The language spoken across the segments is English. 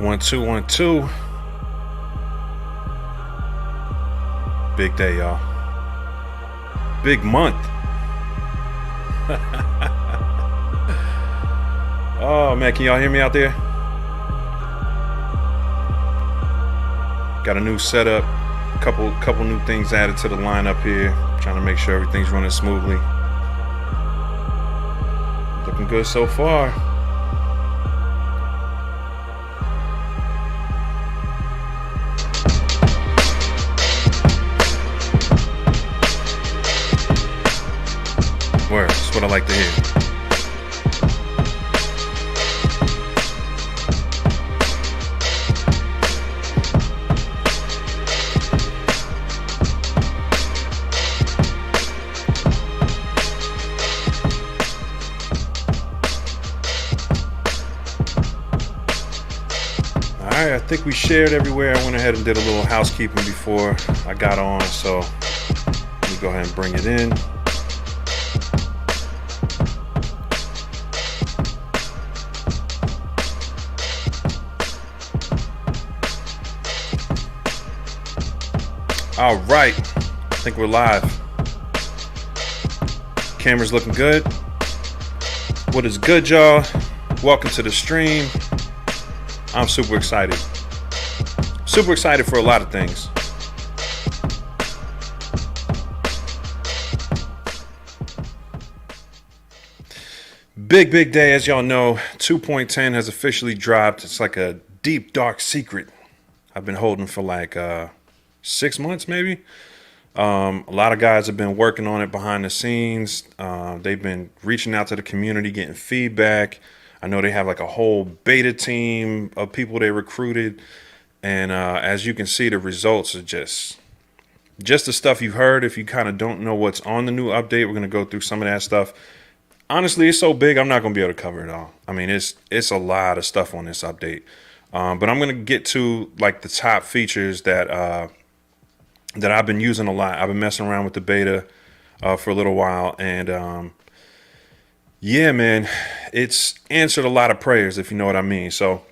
1 2 1 2. Big day, y'all. Big month. Oh man, can y'all hear me out there? Got a new setup, couple new things added to the lineup here. Trying to make sure everything's running smoothly. Looking good so far. Word, that's what I like to hear. Alright, I think we shared everywhere. I went ahead and did a little housekeeping before I got on, so let me go ahead and bring it in. All right, I think we're live. Camera's looking good. What is good, y'all? Welcome to the stream. I'm super excited. Super excited for a lot of things. Big day, as y'all know. 2.10 has officially dropped. It's like a deep, dark secret I've been holding for like 6 months, maybe. A lot of guys have been working on it behind the scenes. They've been reaching out to the community, getting feedback. I know they have like a whole beta team of people they recruited. And as you can see, the results are just the stuff you've heard. If you kind of don't know what's on the new update, we're going to go through some of that stuff. Honestly, it's so big, I'm not going to be able to cover it all. I mean, it's a lot of stuff on this update. But I'm going to get to like the top features that I've been using a lot. I've been messing around with the beta for a little while, and yeah, man, it's answered a lot of prayers, if you know what I mean. So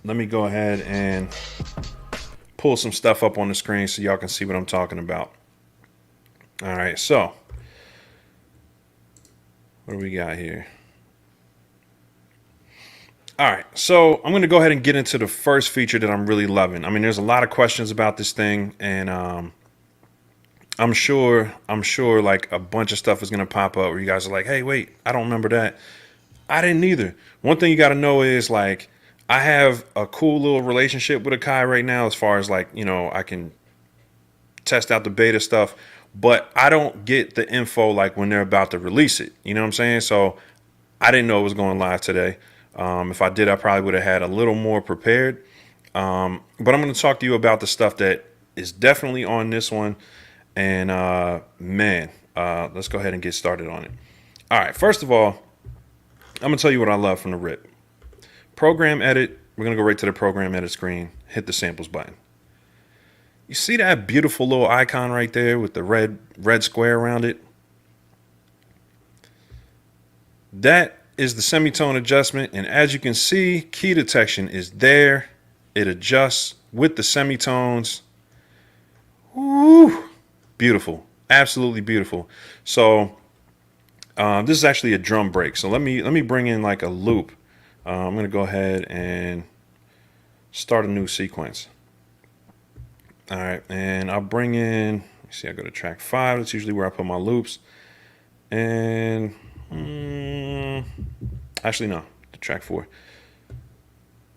let me go ahead and pull some stuff up on the screen so y'all can see what I'm talking about. All right, so what do we got here? All right, so I'm going to go ahead and get into the first feature that I'm really loving. I mean, there's a lot of questions about this thing, and I'm sure like a bunch of stuff is going to pop up where you guys are like, hey, wait, I don't remember that. I didn't either. One thing you got to know is like I have a cool little relationship with Akai right now as far as like, you know, I can test out the beta stuff, but I don't get the info like when they're about to release it. You know what I'm saying? So I didn't know it was going live today. If I did, I probably would have had a little more prepared. But I'm going to talk to you about the stuff that is definitely on this one. And man, let's go ahead and get started on it. All right. First of all, I'm going to tell you what I love from the rip. Program edit. We're going to go right to the program edit screen. Hit the samples button. You see that beautiful little icon right there with the red square around it? That is the semitone adjustment. And as you can see, key detection is there. It adjusts with the semitones. Woo! Beautiful. Absolutely beautiful. So this is actually a drum break. So let me bring in like a loop. I'm going to go ahead and start a new sequence. All right. And I'll bring in, I go to track 5. That's usually where I put my loops. And actually, no, to track 4.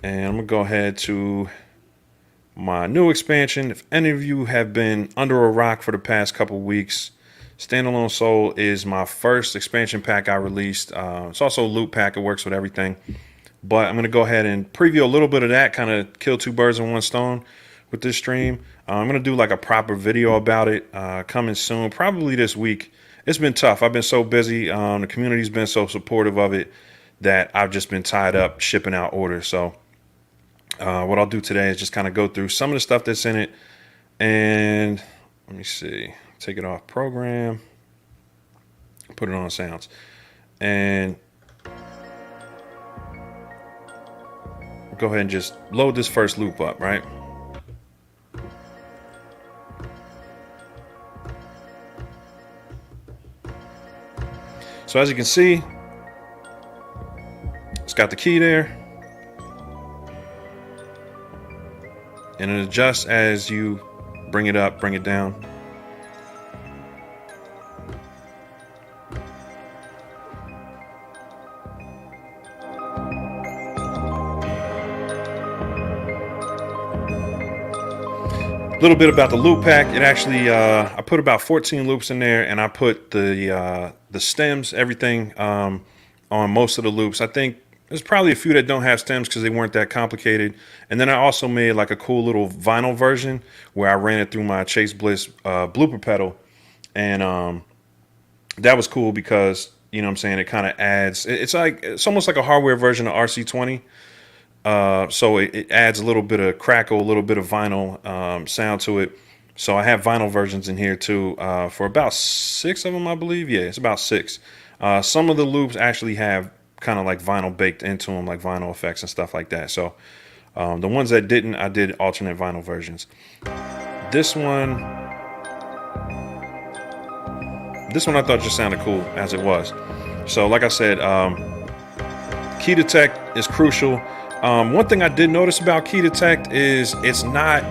And I'm going to go ahead to my new expansion. If any of you have been under a rock for the past couple weeks, StandAlone Soul is my first expansion pack I released. It's also a loop pack. It works with everything. But I'm going to go ahead and preview a little bit of that, kind of kill 2 birds with 1 stone with this stream. I'm going to do like a proper video about it coming soon, probably this week. It's been tough. I've been so busy. The community's been so supportive of it that I've just been tied up shipping out orders. So what I'll do today is just kind of go through some of the stuff that's in it. And let me see, take it off program, put it on sounds, and go ahead and just load this first loop up, right? So as you can see, it's got the key there. And it adjusts as you bring it up, bring it down. A little bit about the loop pack. It actually, I put about 14 loops in there, and I put the stems, everything on most of the loops. I think there's probably a few that don't have stems because they weren't that complicated. And then I also made like a cool little vinyl version where I ran it through my Chase Bliss blooper pedal. And that was cool because, you know what I'm saying, it kind of adds, it's almost like a hardware version of RC20. So it adds a little bit of crackle, a little bit of vinyl sound to it. So I have vinyl versions in here too, for about 6 of them, I believe. Yeah, it's about 6. Some of the loops actually have kind of like vinyl baked into them, like vinyl effects and stuff like that. So the ones that didn't, I did alternate vinyl versions. This one I thought just sounded cool as it was. So like I said, key detect is crucial. One thing I did notice about key detect is it's not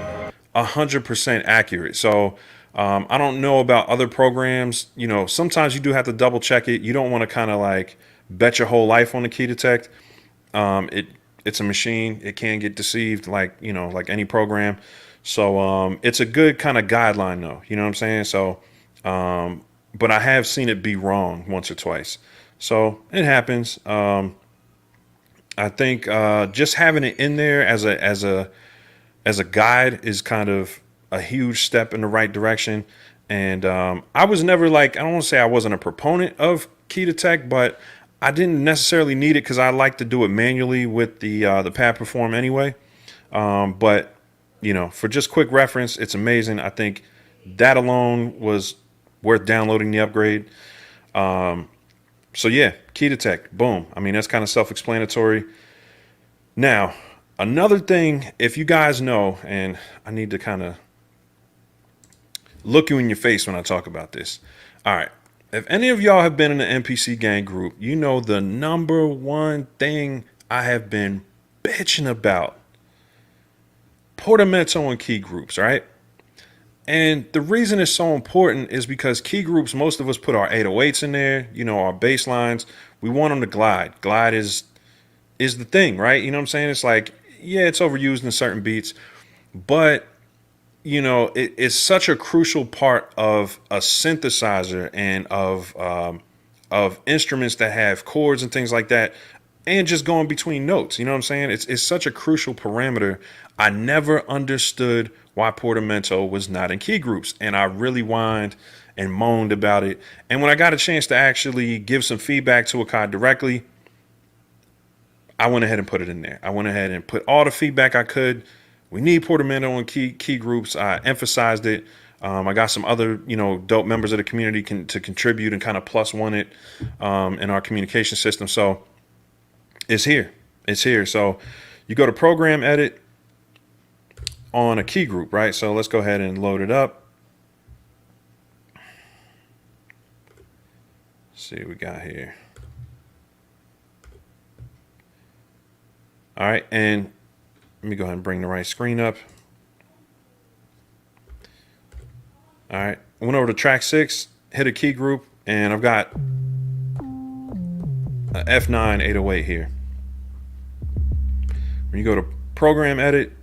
100% accurate. So I don't know about other programs. You know, sometimes you do have to double check it. You don't want to kind of like bet your whole life on the key detect. It's a machine. It can get deceived, like, you know, like any program. So it's a good kind of guideline though. You know what I'm saying? So but I have seen it be wrong once or twice. So it happens. I think just having it in there as a guide is kind of a huge step in the right direction. And I was never like, I don't want to say I wasn't a proponent of key detect, but I didn't necessarily need it because I like to do it manually with the Pad Perform anyway. But you know, for just quick reference, it's amazing. I think that alone was worth downloading the upgrade. So yeah, key detect, boom. I mean, that's kind of self-explanatory. Now, another thing, if you guys know, and I need to kind of look you in your face when I talk about this. All right. If any of y'all have been in the MPC gang group, you know the number one thing I have been bitching about: Portamento and key groups, right? And the reason it's so important is because key groups, most of us put our 808s in there, you know, our bass lines. We want them to glide. Glide is the thing, right? You know what I'm saying? It's like, yeah, it's overused in certain beats, but you know, it's such a crucial part of a synthesizer and of instruments that have chords and things like that, and just going between notes. You know what I'm saying? It's such a crucial parameter. I never understood why Portamento was not in key groups, and I really whined and moaned about it. And when I got a chance to actually give some feedback to Akai directly, I went ahead and put it in there. I went ahead and put all the feedback I could. We need Portamento in key groups. I emphasized it. I got some other, you know, dope members of the community to contribute and kind of plus one it in our communication system. So it's here. It's here. So you go to program edit on a key group, right? So let's go ahead and load it up. Let's see what we got here. All right, and let me go ahead and bring the right screen up. All right, I went over to track 6, hit a key group, and I've got a F9 808 here. When you go to program edit,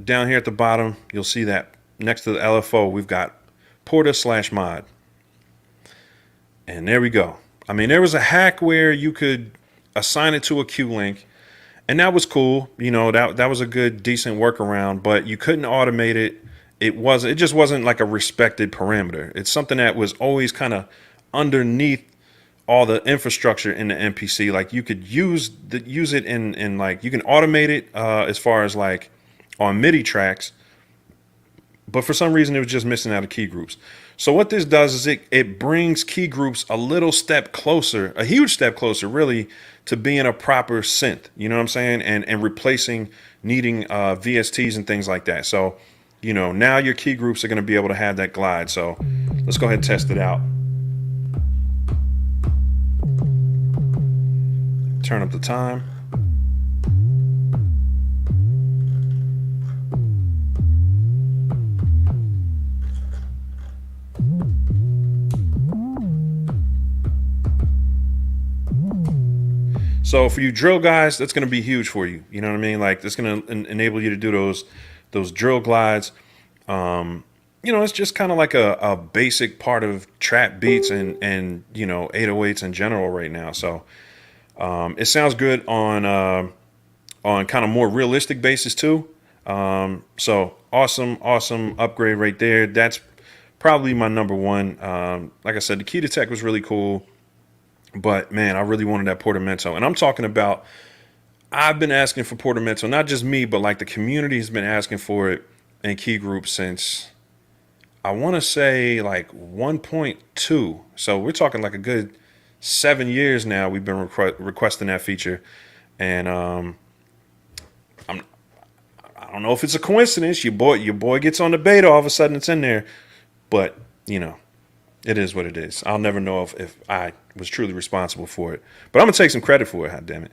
down here at the bottom, you'll see that next to the LFO, we've got Porta/mod. And there we go. I mean, there was a hack where you could assign it to a Q link, and that was cool. You know, that was a good, decent workaround, but you couldn't automate it. It just wasn't like a respected parameter. It's something that was always kind of underneath all the infrastructure in the MPC. Like you could use it in like, you can automate it as far as like on MIDI tracks, but for some reason it was just missing out of key groups. So what this does is it brings key groups a little step closer, a huge step closer, really, to being a proper synth. You know what I'm saying? And replacing needing VSTs and things like that. So, you know, now your key groups are going to be able to have that glide. So let's go ahead and test it out. Turn up the time. So for you drill guys, that's going to be huge for you. You know what I mean? Like, it's going to enable you to do those drill glides. You know, it's just kind of like a basic part of trap beats and you know, 808s in general right now. So it sounds good on kind of more realistic basis too. So awesome upgrade right there. That's probably my number one. Like I said, the Key Detect was really cool. But, man, I really wanted that Portamento. And I'm talking about, I've been asking for Portamento, not just me, but like the community has been asking for it in key groups since, I want to say, like 1.2. So we're talking like a good 7 years now we've been requesting that feature. And I don't know if it's a coincidence. Your boy gets on the beta, all of a sudden it's in there. But, you know, it is what it is. I'll never know if I was truly responsible for it. But I'm going to take some credit for it, god damn it.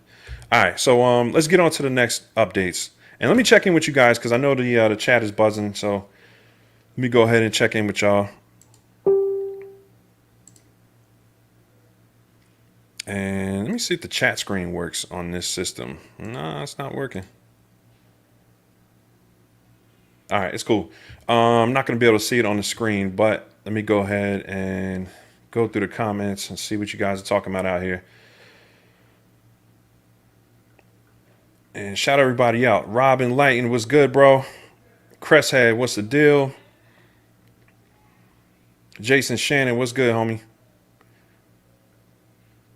All right, so let's get on to the next updates. And let me check in with you guys because I know the chat is buzzing. So let me go ahead and check in with y'all. And let me see if the chat screen works on this system. No, it's not working. All right, it's cool. I'm not going to be able to see it on the screen, but let me go ahead and go through the comments and see what you guys are talking about out here. And shout everybody out. Robin Lighton, what's good, bro? Cresshead, what's the deal? Jason Shannon, what's good, homie?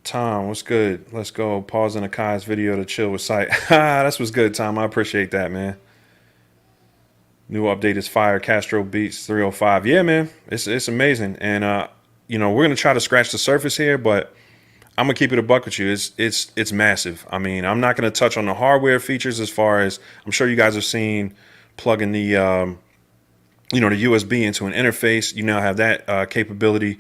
Tom, what's good? Let's go. Pausing Akai's video to chill with sight. That's what's good, Tom. I appreciate that, man. New update is fire. Castro Beats 305. Yeah, man, it's amazing. And you know, we're gonna try to scratch the surface here, but I'm gonna keep it a buck with you. It's massive. I mean, I'm not gonna touch on the hardware features as far as I'm sure you guys have seen. Plugging the you know, the USB into an interface. You now have that capability,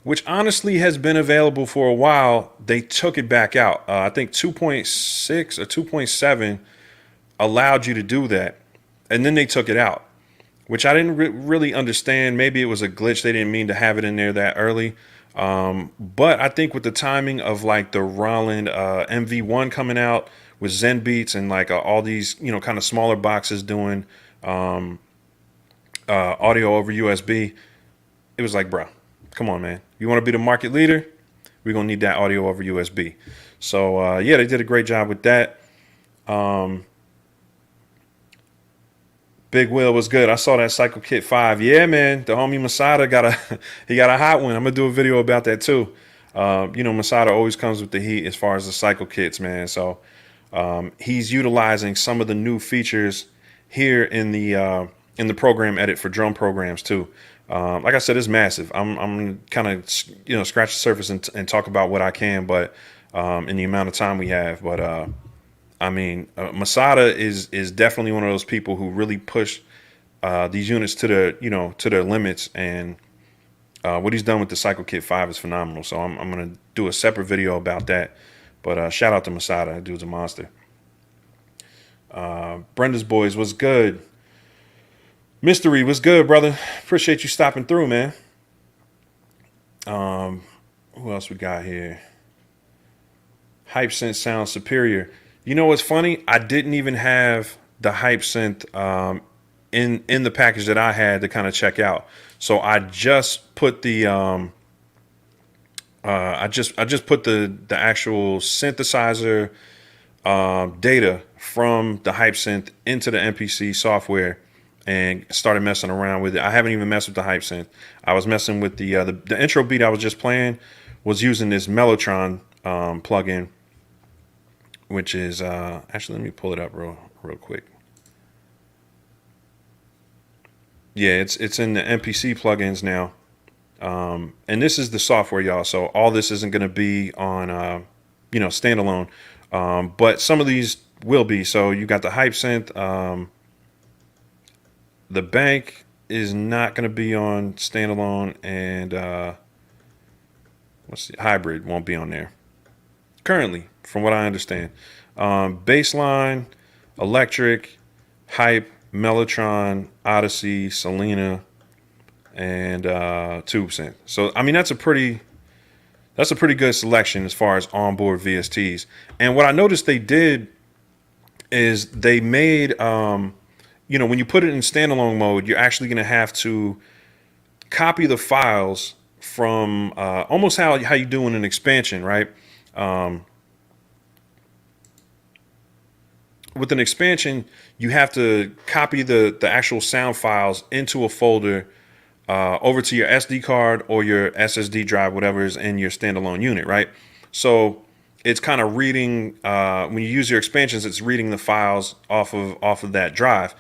which honestly has been available for a while. They took it back out. I think 2.6 or 2.7 allowed you to do that. And then they took it out, which I didn't really understand. Maybe it was a glitch. They didn't mean to have it in there that early. But I think with the timing of like the Roland MV1 coming out with Zen Beats and like all these, you know, kind of smaller boxes doing audio over USB, it was like, bro, come on, man. You want to be the market leader? We're going to need that audio over USB. So, yeah, they did a great job with that. Big Will was good. I saw that Cycle Kit 5. Yeah, man. The homie Masada got a hot one. I'm gonna do a video about that too. You know, Masada always comes with the heat as far as the Cycle Kits, man. So he's utilizing some of the new features here in the program edit for drum programs too. Like I said, it's massive. I'm kind of, you know, scratch the surface and talk about what I can, but in the amount of time we have. But I mean, Masada is definitely one of those people who really push these units to their limits, and what he's done with the Cycle Kit 5 is phenomenal. So I'm gonna do a separate video about that. But shout out to Masada, that dude's a monster. Brenda's boys, what's good? Mystery, what's good, brother? Appreciate you stopping through, man. Who else we got here? Hype Synth sounds superior. You know what's funny? I didn't even have the Hype Synth in the package that I had to kind of check out. So I just put the I just put the actual synthesizer data from the Hype Synth into the MPC software and started messing around with it. I haven't even messed with the Hype Synth. I was messing with the intro beat I was just playing was using this Mellotron plugin, which is actually, let me pull it up real quick. Yeah, it's in the MPC plugins now. And this is the software, y'all. So all this isn't going to be on, standalone. But some of these will be. So you got the hype synth. The bank is not going to be on standalone, and let's see, hybrid won't be on there currently, from what I understand. Baseline, electric, hype, Mellotron, Odyssey, Selena, and tube synth. So I mean that's a pretty good selection as far as onboard VSTs. And what I noticed they did is they made when you put it in standalone mode, you're actually going to have to copy the files from almost how you do in an expansion, right? With an expansion, you have to copy the actual sound files into a folder over to your SD card or your SSD drive, whatever is in your standalone unit, right? So it's kind of reading when you use your expansions, it's reading the files off of that drive.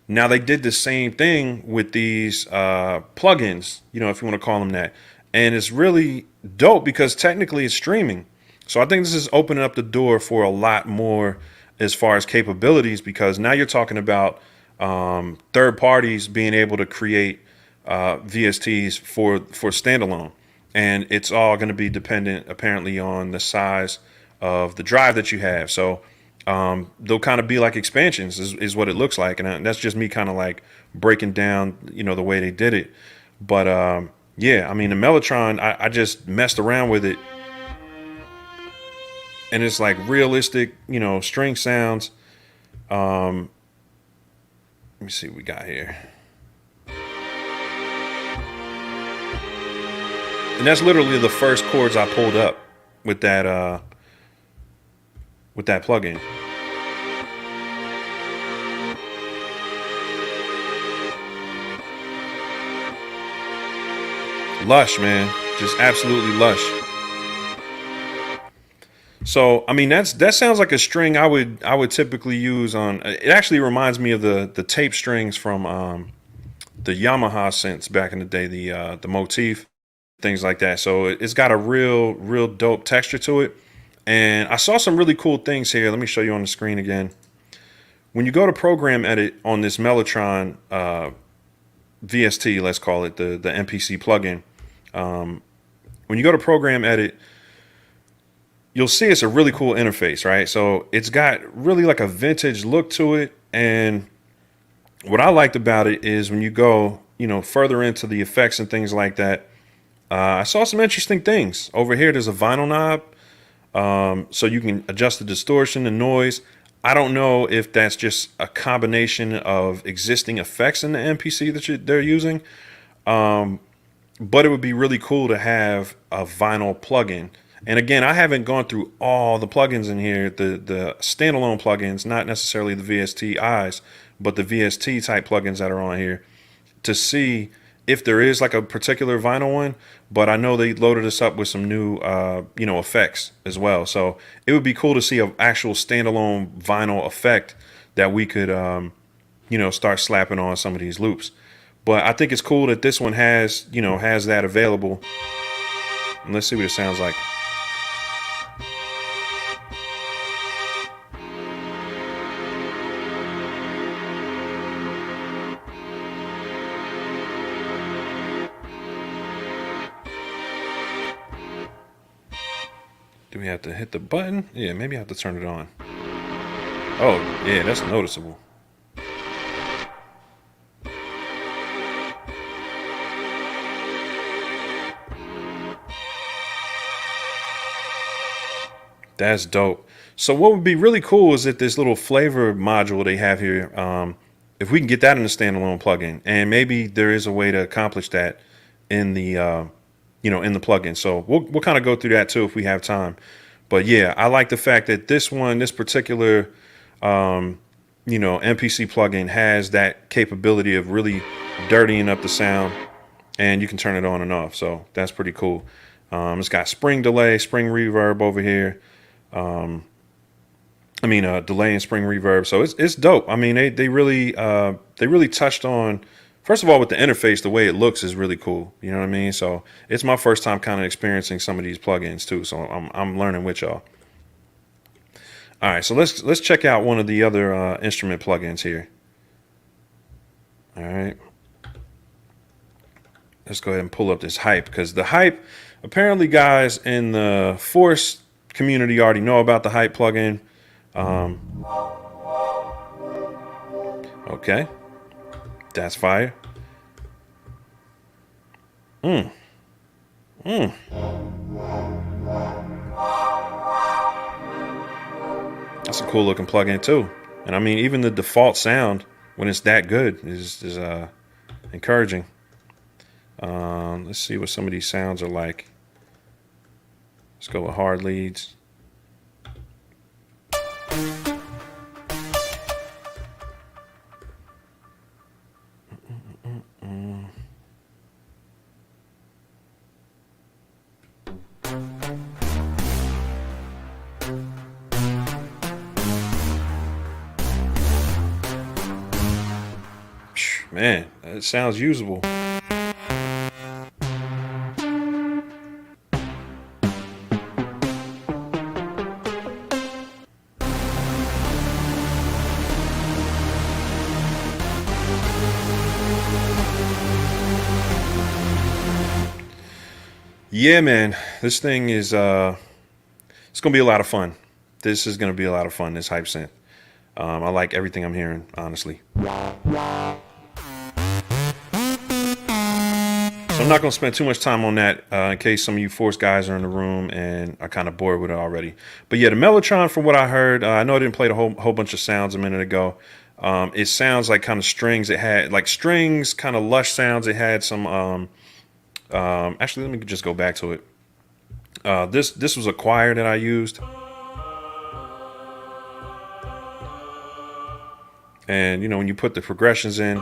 Now they did the same thing with these plugins, if you want to call them that, and it's really dope because technically it's streaming. So I think this is opening up the door for a lot more as far as capabilities, because now you're talking about third parties being able to create VSTs for standalone, and it's all going to be dependent apparently on the size of the drive that you have. So they'll kind of be like expansions is what it looks like, and that's just me kind of like breaking down the way they did it. But yeah, I mean the Mellotron, I just messed around with it, and it's like realistic string sounds. Let me see what we got here. And that's literally the first chords I pulled up with that plugin. Lush, man, just absolutely lush. So I mean that sounds like a string I would typically use on. It actually reminds me of the tape strings from the Yamaha synths back in the day, the motif, things like that. So it's got a real dope texture to it. And I saw some really cool things here. Let me show you on the screen again. When you go to program edit on this Mellotron VST, let's call it the MPC plugin. When you go to program edit, you'll see it's a really cool interface, right? So it's got really like a vintage look to it. And what I liked about it is when you go, further into the effects and things like that, I saw some interesting things. Over here, there's a vinyl knob. So you can adjust the distortion, the noise. I don't know if that's just a combination of existing effects in the MPC that they're using. But it would be really cool to have a vinyl plugin. And again, I haven't gone through all the plugins in here, the standalone plugins, not necessarily the VST eyes, but the VST type plugins that are on here, to see if there is like a particular vinyl one. But I know they loaded us up with some new, effects as well. So it would be cool to see an actual standalone vinyl effect that we could, start slapping on some of these loops. But I think it's cool that this one has that available. And let's see what it sounds like. Do we have to hit the button? Yeah, maybe I have to turn it on. Oh, yeah, that's noticeable. That's dope. So what would be really cool is that this little flavor module they have here, if we can get that in the standalone plugin, and maybe there is a way to accomplish that in the in the plugin. So we'll kind of go through that too if we have time. But yeah, I like the fact that this particular MPC plugin has that capability of really dirtying up the sound, and you can turn it on and off. So that's pretty cool. It's got spring delay, spring reverb over here. Delay and spring reverb. So it's dope. I mean, they really touched on first of all, with the interface, the way it looks is really cool. You know what I mean? So it's my first time kind of experiencing some of these plugins too. So I'm learning with y'all. All right, so let's check out one of the other instrument plugins here. All right, let's go ahead and pull up this hype, because the hype, apparently guys in the Force community already know about the hype plugin. Okay, that's fire. That's a cool looking plugin too. And I mean, even the default sound when it's that good is encouraging. Let's see what some of these sounds are like. Let's go with hard leads. Man, it sounds usable. Yeah, man, this thing is it's gonna be a lot of fun. This is gonna be a lot of fun, this hype synth. I like everything I'm hearing, honestly. So I'm not going to spend too much time on that in case some of you Force guys are in the room and are kind of bored with it already. But yeah, the Mellotron, from what I heard, I know I didn't play the whole bunch of sounds a minute ago. It sounds like kind of strings. It had like strings, kind of lush sounds. It had some. Actually, let me just go back to it. This was a choir that I used. And you know, when you put the progressions in,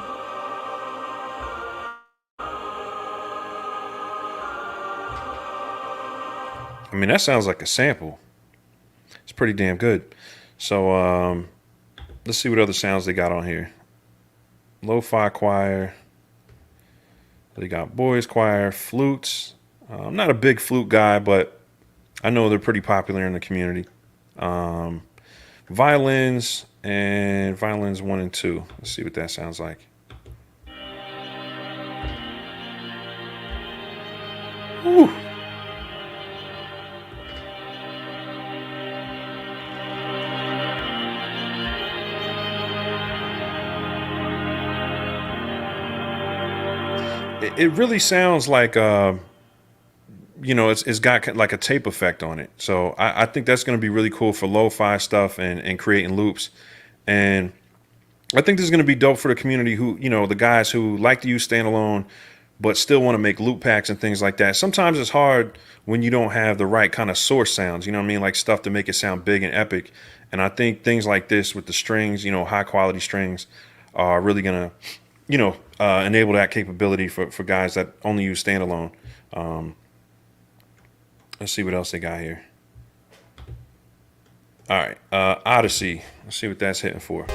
I mean, that sounds like a sample. It's pretty damn good. So let's see what other sounds they got on here. Lo-fi choir. They got boys choir, flutes. I'm not a big flute guy, but I know they're pretty popular in the community. Violins and violins 1 and 2. Let's see what that sounds like. Woo. It really sounds like, you know, it's got like a tape effect on it. So I think that's going to be really cool for lo-fi stuff and creating loops. And I think this is going to be dope for the community who, you know, the guys who like to use standalone, but still want to make loop packs and things like that. Sometimes it's hard when you don't have the right kind of source sounds, you know what I mean? Like stuff to make it sound big and epic. And I think things like this with the strings, you know, high quality strings are really going to, you know, enable that capability for guys that only use standalone. Let's see what else they got here. All right, Odyssey. Let's see what that's hitting for.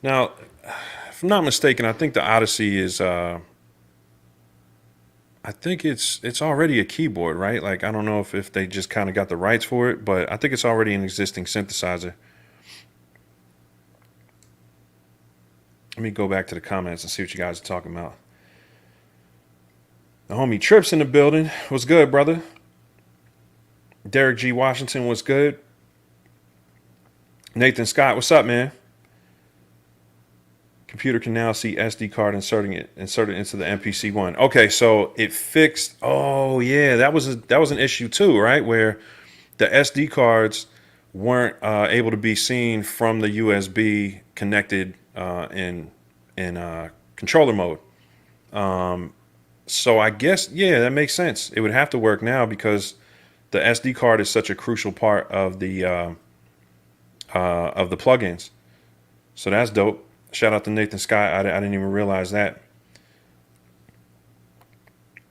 Now, if I'm not mistaken, I think the Odyssey is, I think it's already a keyboard, right? Like, I don't know if they just kind of got the rights for it, but I think it's already an existing synthesizer. Let me go back to the comments and see what you guys are talking about. The homie Trips in the building. What's good, brother? Derek G. Washington, what's good? Nathan Scott, what's up, man? Computer can now see SD card inserted into the MPC One. Okay, so it fixed. Oh yeah, that was an issue too, right? Where the SD cards weren't able to be seen from the USB connected in controller mode. So I guess, yeah, that makes sense. It would have to work now because the SD card is such a crucial part of the plugins. So that's dope. Shout out to Nathan Scott. I didn't even realize that.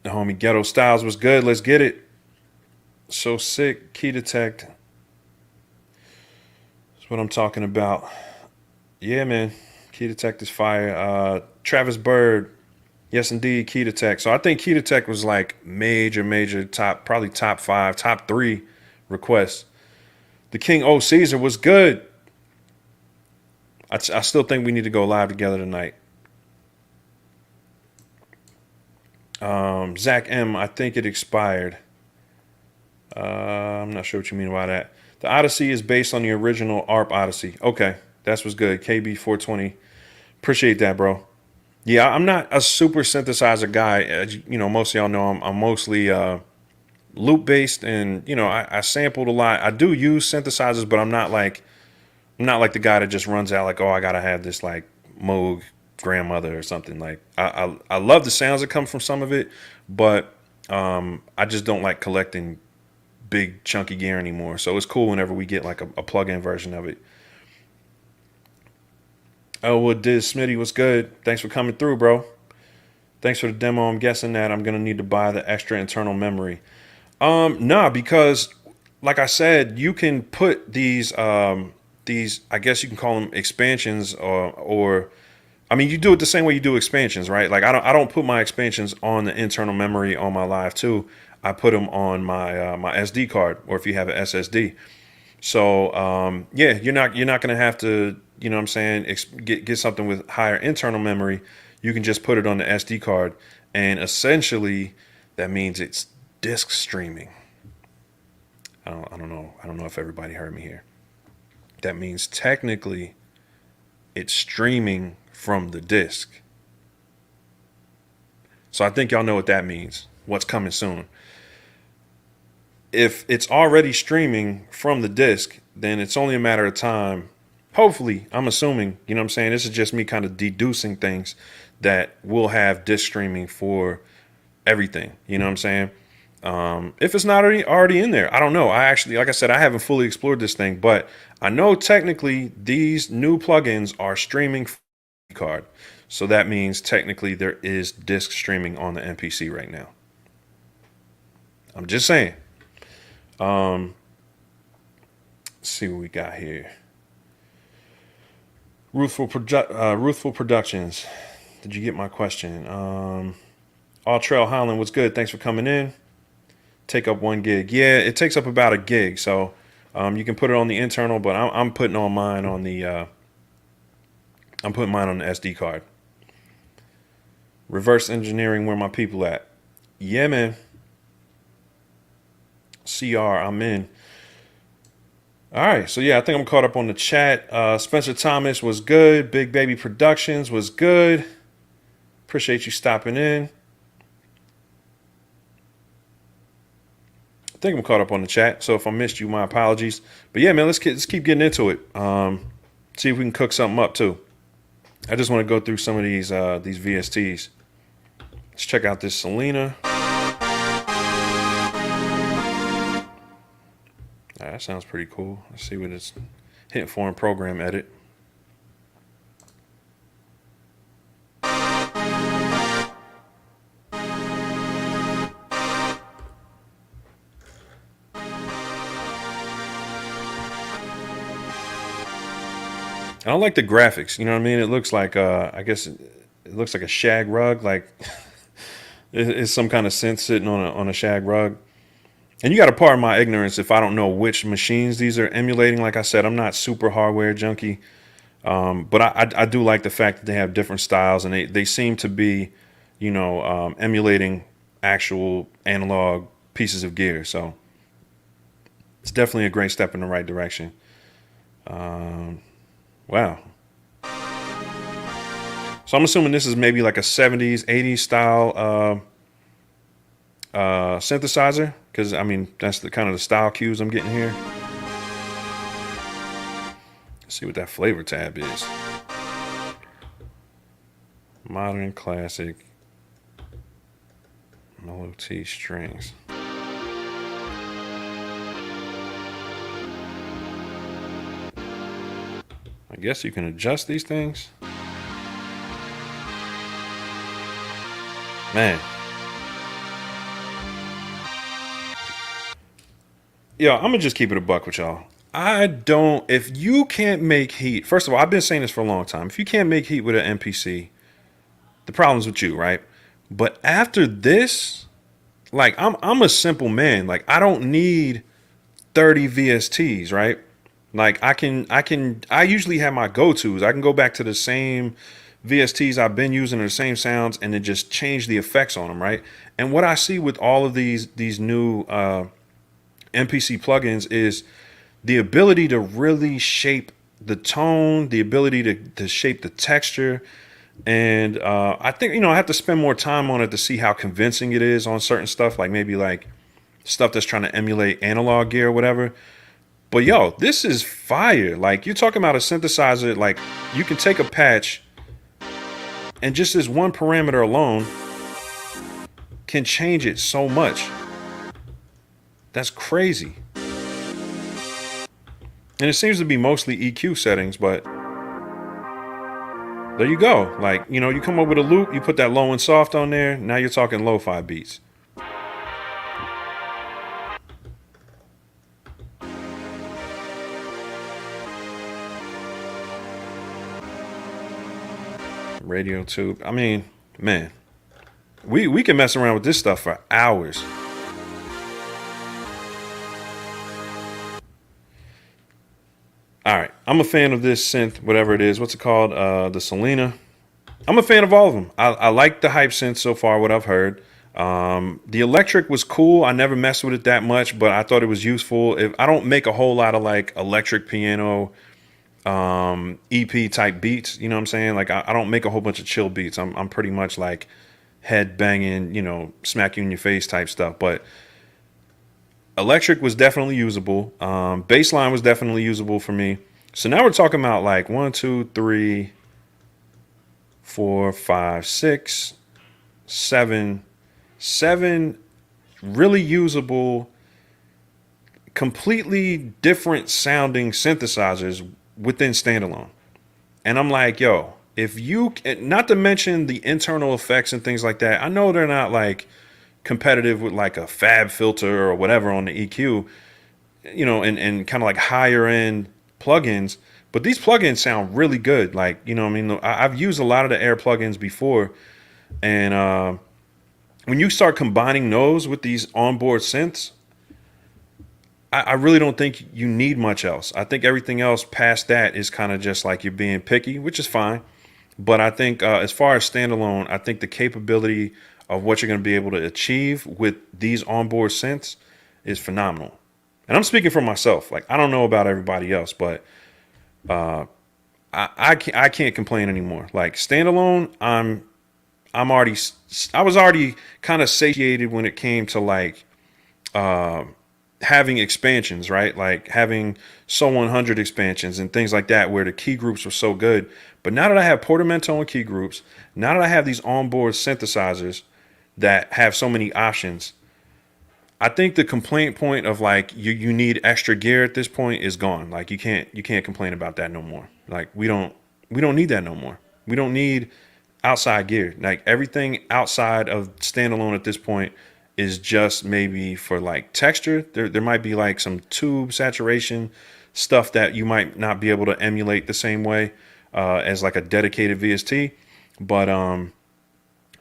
The homie Ghetto Styles was good. Let's get it. So sick. Key detect. That's what I'm talking about. Yeah, man. Key Detect is fire. Travis Bird. Yes, indeed, Key Detect. So I think Key Detect was like major top, probably top 5, top 3 requests. The King O Caesar was good. I still think we need to go live together tonight. Zach M, I think it expired. I'm not sure what you mean by that. The Odyssey is based on the original ARP Odyssey. Okay, that's what's good. KB420. Appreciate that, bro. Yeah, I'm not a super synthesizer guy. As you know, most of y'all know I'm mostly loop based, and I sampled a lot. I do use synthesizers, but I'm not like the guy that just runs out like, oh, I gotta have this like Moog grandmother or something. Like I love the sounds that come from some of it, but I just don't like collecting big chunky gear anymore. So it's cool whenever we get like a plug-in version of it. Oh, what did Smitty was good. Thanks for coming through, bro. Thanks for the demo. I'm guessing that I'm gonna need to buy the extra internal memory. Nah, because like I said, you can put these I guess you can call them expansions or I mean, you do it the same way you do expansions, right? Like I don't put my expansions on the internal memory on my Live 2. I put them on my my SD card, or if you have an SSD. So yeah, you're not going to have to, you know what I'm saying, get something with higher internal memory. You can just put it on the SD card, and essentially that means it's disk streaming. I don't know if everybody heard me here. That means technically it's streaming from the disk. So I think y'all know what that means. What's coming soon. If it's already streaming from the disk, then it's only a matter of time. Hopefully, I'm assuming, you know what I'm saying? This is just me kind of deducing things that will have disk streaming for everything. You know what I'm saying? If it's not already in there, I don't know. I actually, like I said, I haven't fully explored this thing, but I know technically these new plugins are streaming from the card. So that means technically there is disk streaming on the MPC right now. I'm just saying. Let's see what we got here. Ruthful Productions. Did you get my question? All Trail Highland, what's good? Thanks for coming in. Take up 1 gig. Yeah, it takes up about a gig. So you can put it on the internal, but I'm putting on mine on the I'm putting mine on the SD card. Reverse engineering, where my people at? Yeah, man. CR, I'm in. All right, so yeah, I think I'm caught up on the chat. Spencer Thomas was good. Big Baby Productions was good. Appreciate you stopping in. I think I'm caught up on the chat, so if I missed you, my apologies. But yeah, man, let's keep getting into it. See if we can cook something up too. I just want to go through some of these VSTs. Let's check out this Selena. That sounds pretty cool. Let's see what it's hitting for in program edit. I don't like the graphics. You know what I mean? It looks like I guess it looks like a shag rug. Like it's some kind of synth sitting on a shag rug. And you got to pardon my ignorance if I don't know which machines these are emulating. Like I said, I'm not super hardware junkie, but I do like the fact that they have different styles, and they seem to be, emulating actual analog pieces of gear. So it's definitely a great step in the right direction. Wow. So I'm assuming this is maybe like a 70s, 80s style synthesizer, because I mean that's the kind of the style cues I'm getting here. Let's see what that flavor tab is. Modern, classic, mellow T strings. I guess you can adjust these things. Man. Yo, I'm gonna just keep it a buck with y'all. I don't, if you can't make heat, first of all, I've been saying this for a long time. If you can't make heat with an MPC, the problem's with you, right? But after this, like I'm a simple man. Like I don't need 30 VSTs, right? Like I usually have my go-tos. I can go back to the same VSTs I've been using, or the same sounds, and then just change the effects on them, right? And what I see with all of these new MPC plugins is the ability to really shape the tone, the ability to shape the texture. And I think, I have to spend more time on it to see how convincing it is on certain stuff, like maybe like stuff that's trying to emulate analog gear or whatever. But yo, this is fire. Like you're talking about a synthesizer, like you can take a patch and just this one parameter alone can change it so much. That's crazy. And it seems to be mostly EQ settings, but there you go. Like, you come up with a loop, you put that low and soft on there. Now you're talking lo-fi beats. Radio tube. I mean, man, we can mess around with this stuff for hours. All right, I'm a fan of this synth, whatever it is. What's it called? The Selena. I'm a fan of all of them. I like the hype synth so far, what I've heard. The electric was cool. I never messed with it that much, but I thought it was useful. I don't make a whole lot of like electric piano EP type beats, you know what I'm saying? Like I don't make a whole bunch of chill beats. I'm pretty much like head banging, smack you in your face type stuff. But electric was definitely usable. Bass line was definitely usable for me. So now we're talking about like 1, 2, 3, 4, 5, 6, 7 really usable, completely different sounding synthesizers within StandAlone. And I'm like, yo, if you, not to mention the internal effects and things like that, I know they're not like competitive with like a fab filter or whatever on the EQ, and kind of like higher end plugins, but these plugins sound really good. Like, I've used a lot of the Air plugins before, and when you start combining those with these onboard synths, I really don't think you need much else. I think everything else past that is kind of just like you're being picky, which is fine. But I think as far as StandAlone, I think the capability of what you're going to be able to achieve with these onboard synths is phenomenal. And I'm speaking for myself. Like, I don't know about everybody else, but I can't complain anymore. Like StandAlone, I was already kind of satiated when it came to like having expansions, right? Like having Soul 100 expansions and things like that, where the key groups were so good. But now that I have Portamento and key groups, now that I have these onboard synthesizers that have so many options, I think the complaint point of like you need extra gear at this point is gone. Like you can't complain about that no more. Like we don't need that no more. We don't need outside gear. Like everything outside of StandAlone at this point is just maybe for like texture. There might be like some tube saturation stuff that you might not be able to emulate the same way as like a dedicated VST. But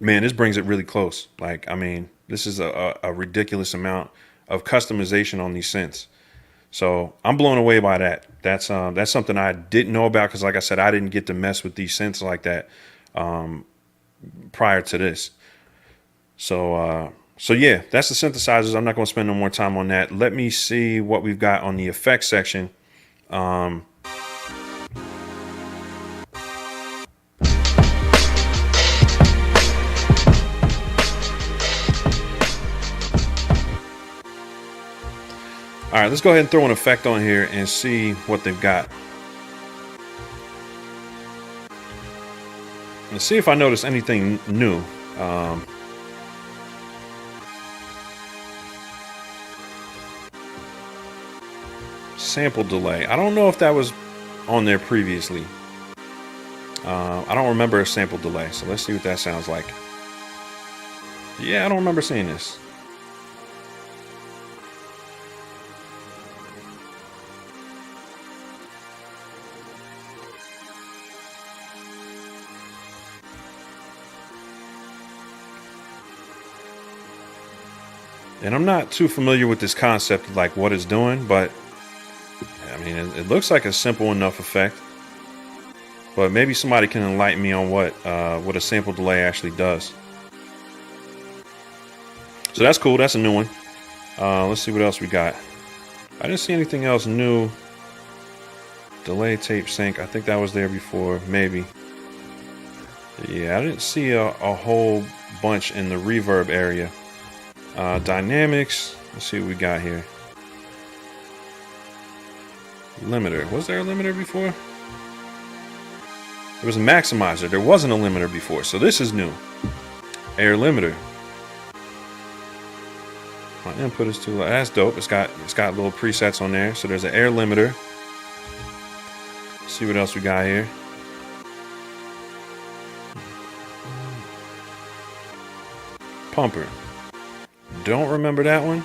man, this brings it really close. Like, I mean, this is a ridiculous amount of customization on these synths. So I'm blown away by that. That's something I didn't know about, because like I said, I didn't get to mess with these synths like that prior to this. So yeah, that's the synthesizers. I'm not going to spend no more time on that. Let me see what we've got on the effects section. All right, let's go ahead and throw an effect on here and see what they've got. Let's see if I notice anything new. Sample delay. I don't know if that was on there previously. I don't remember a sample delay, so let's see what that sounds like. Yeah, I don't remember seeing this. And I'm not too familiar with this concept of like what it's doing, but I mean, it looks like a simple enough effect. But maybe somebody can enlighten me on what a sample delay actually does. So that's cool. That's a new one. Let's see what else we got. I didn't see anything else new. Delay tape sync. I think that was there before. Maybe. Yeah, I didn't see a whole bunch in the reverb area. Dynamics. Let's see what we got here. Limiter. Was there a limiter before? There was a maximizer. There wasn't a limiter before. So this is new. Air limiter. My input is too low. That's dope. It's got little presets on there. So there's an air limiter. Let's see what else we got here. Pumper. Don't remember that one.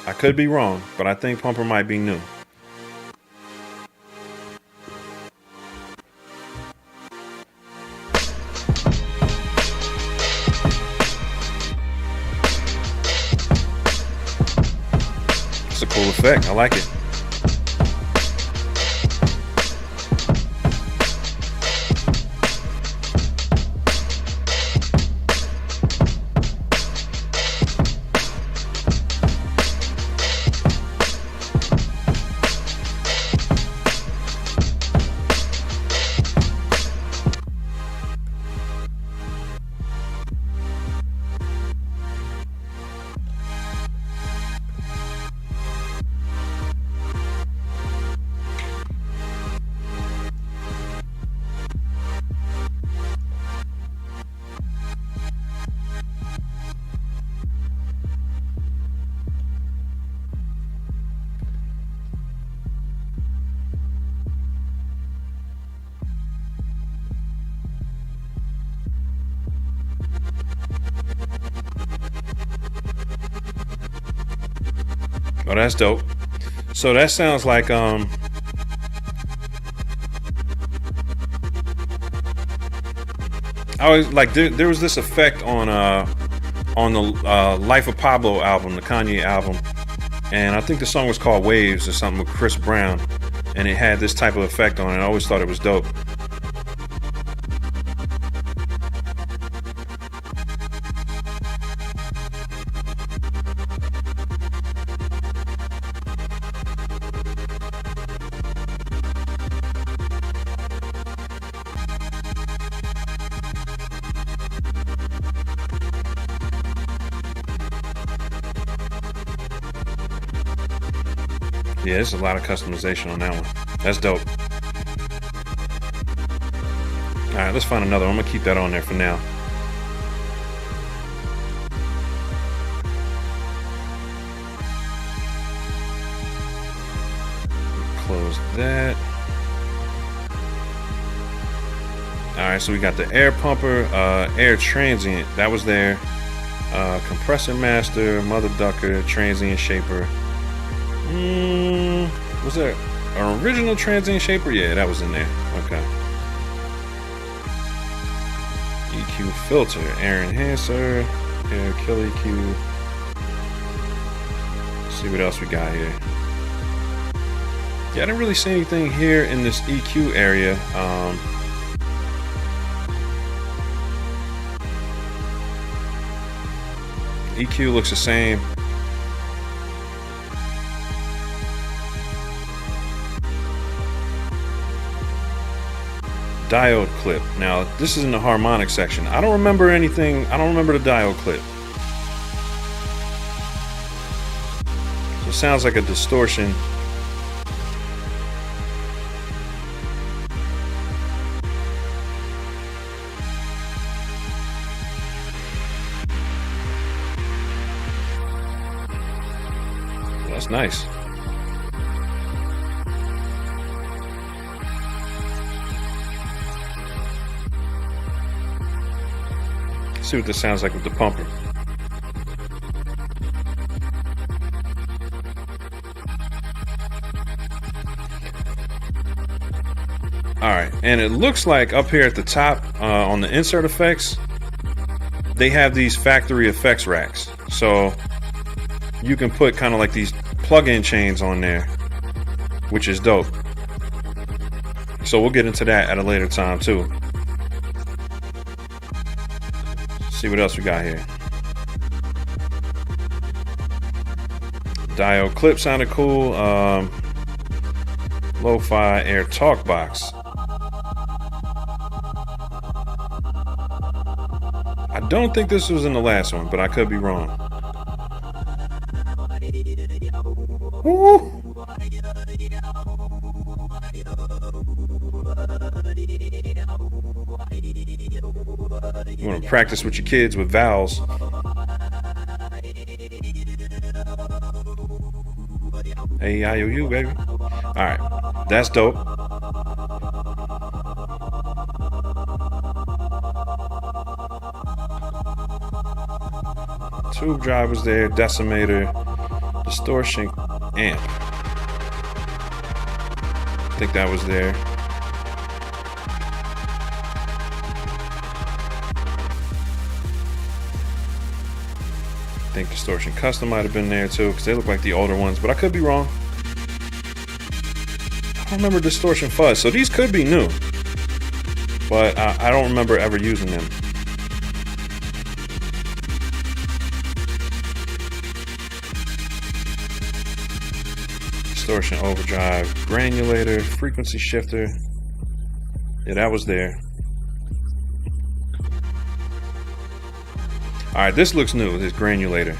I could be wrong, but I think pumper might be new. It's a cool effect. I like it. Oh, that's dope. So that sounds like I was like there was this effect on the Life of Pablo album, the Kanye album, and I think the song was called Waves or something with Chris Brown, and it had this type of effect on it. I always thought it was dope. Yeah, there's a lot of customization on that one. That's dope. All right, let's find another one. I'm gonna keep that on there for now. Close that. All right, so we got the air pumper, air transient. That was there. Compressor master, mother ducker, transient shaper. Was there an original transient shaper? Yeah, that was in there. Okay. EQ filter, air enhancer, air kill EQ. Let's see what else we got here. Yeah, I didn't really see anything here in this EQ area. EQ looks the same. Diode clip. Now, this is in the harmonic section. I don't remember anything. I don't remember the diode clip. So it sounds like a distortion. That's nice. See what this sounds like with the pumper. All right, and it looks like up here at the top on the insert effects, they have these factory effects racks. So you can put kind of like these plug-in chains on there, which is dope. So we'll get into that at a later time too. See what else we got here. Diode clip sounded cool. Lo-fi air talk box. I don't think this was in the last one, but I could be wrong. Woo! You want to practice with your kids with vowels. A-I-O-U, baby. Alright, that's dope. Tube drivers there, decimator, distortion amp. I think that was there. I think distortion custom might have been there too, because they look like the older ones, but I could be wrong. I don't remember distortion fuzz, so these could be new, but I don't remember ever using them. Distortion overdrive, granulator, frequency shifter. Yeah, that was there. Alright, this looks new, this granulator.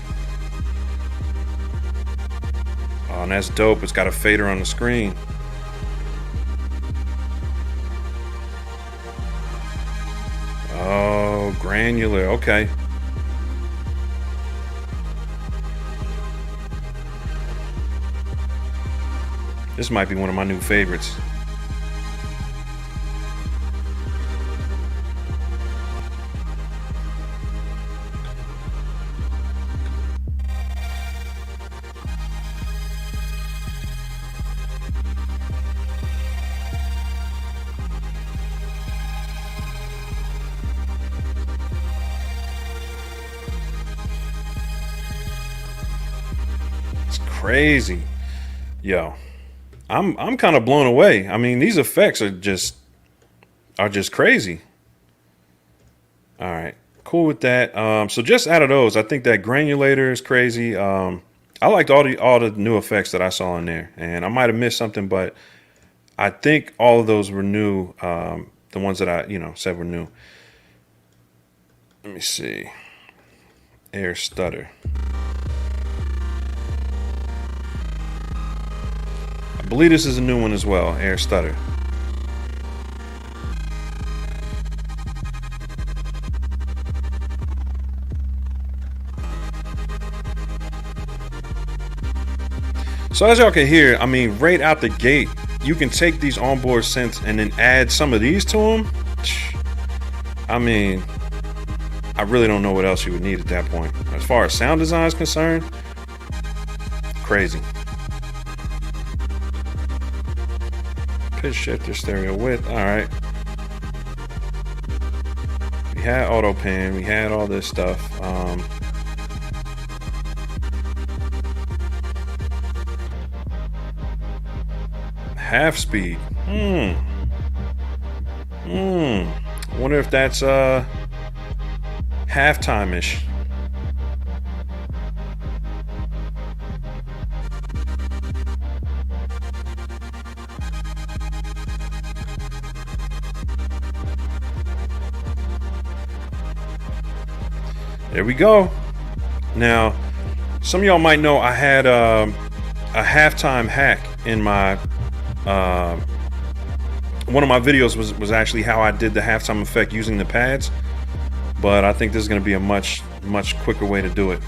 Oh, and that's dope. It's got a fader on the screen. Oh, granular, okay. This might be one of my new favorites. It's crazy. Yo. I'm kind of blown away. I mean, these effects are just crazy. All right, cool with that. So just out of those, I think that granulator is crazy. I liked all the new effects that I saw in there, and I might have missed something, but I think all of those were new. The ones that I said were new. Let me see. Air stutter. I believe this is a new one as well, air stutter. So as y'all can hear, I mean, right out the gate, you can take these onboard synths and then add some of these to them. I mean, I really don't know what else you would need at that point. As far as sound design is concerned, crazy. Pitch shifter, stereo width. All right. We had auto pan. We had all this stuff. Half speed. Wonder if that's halftime-ish. There we go. Now, some of y'all might know I had a halftime hack in my one of my videos was actually how I did the halftime effect using the pads, but I think this is going to be a much quicker way to do it.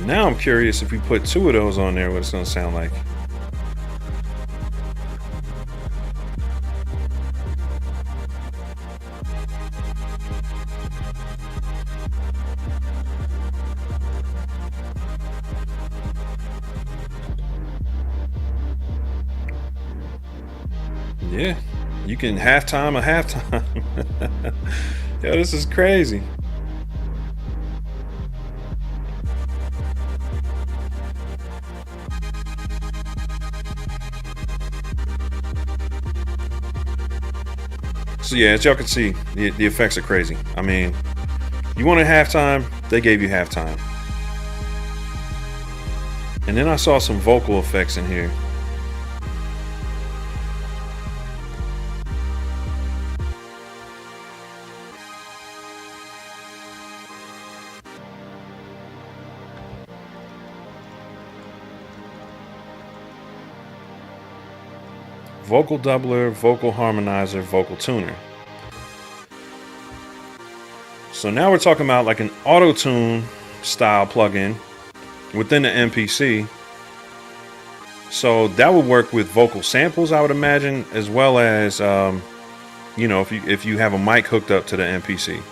Now I'm curious if we put two of those on there, what it's going to sound like. Yeah, you can halftime a halftime. Yo, this is crazy. So yeah, as y'all can see, the effects are crazy. I mean, you wanted halftime, they gave you halftime. And then I saw some vocal effects in here. Vocal doubler, vocal harmonizer, vocal tuner. So now we're talking about like an auto-tune style plugin within the MPC. So that would work with vocal samples, I would imagine, as well as you know, if you have a mic hooked up to the MPC.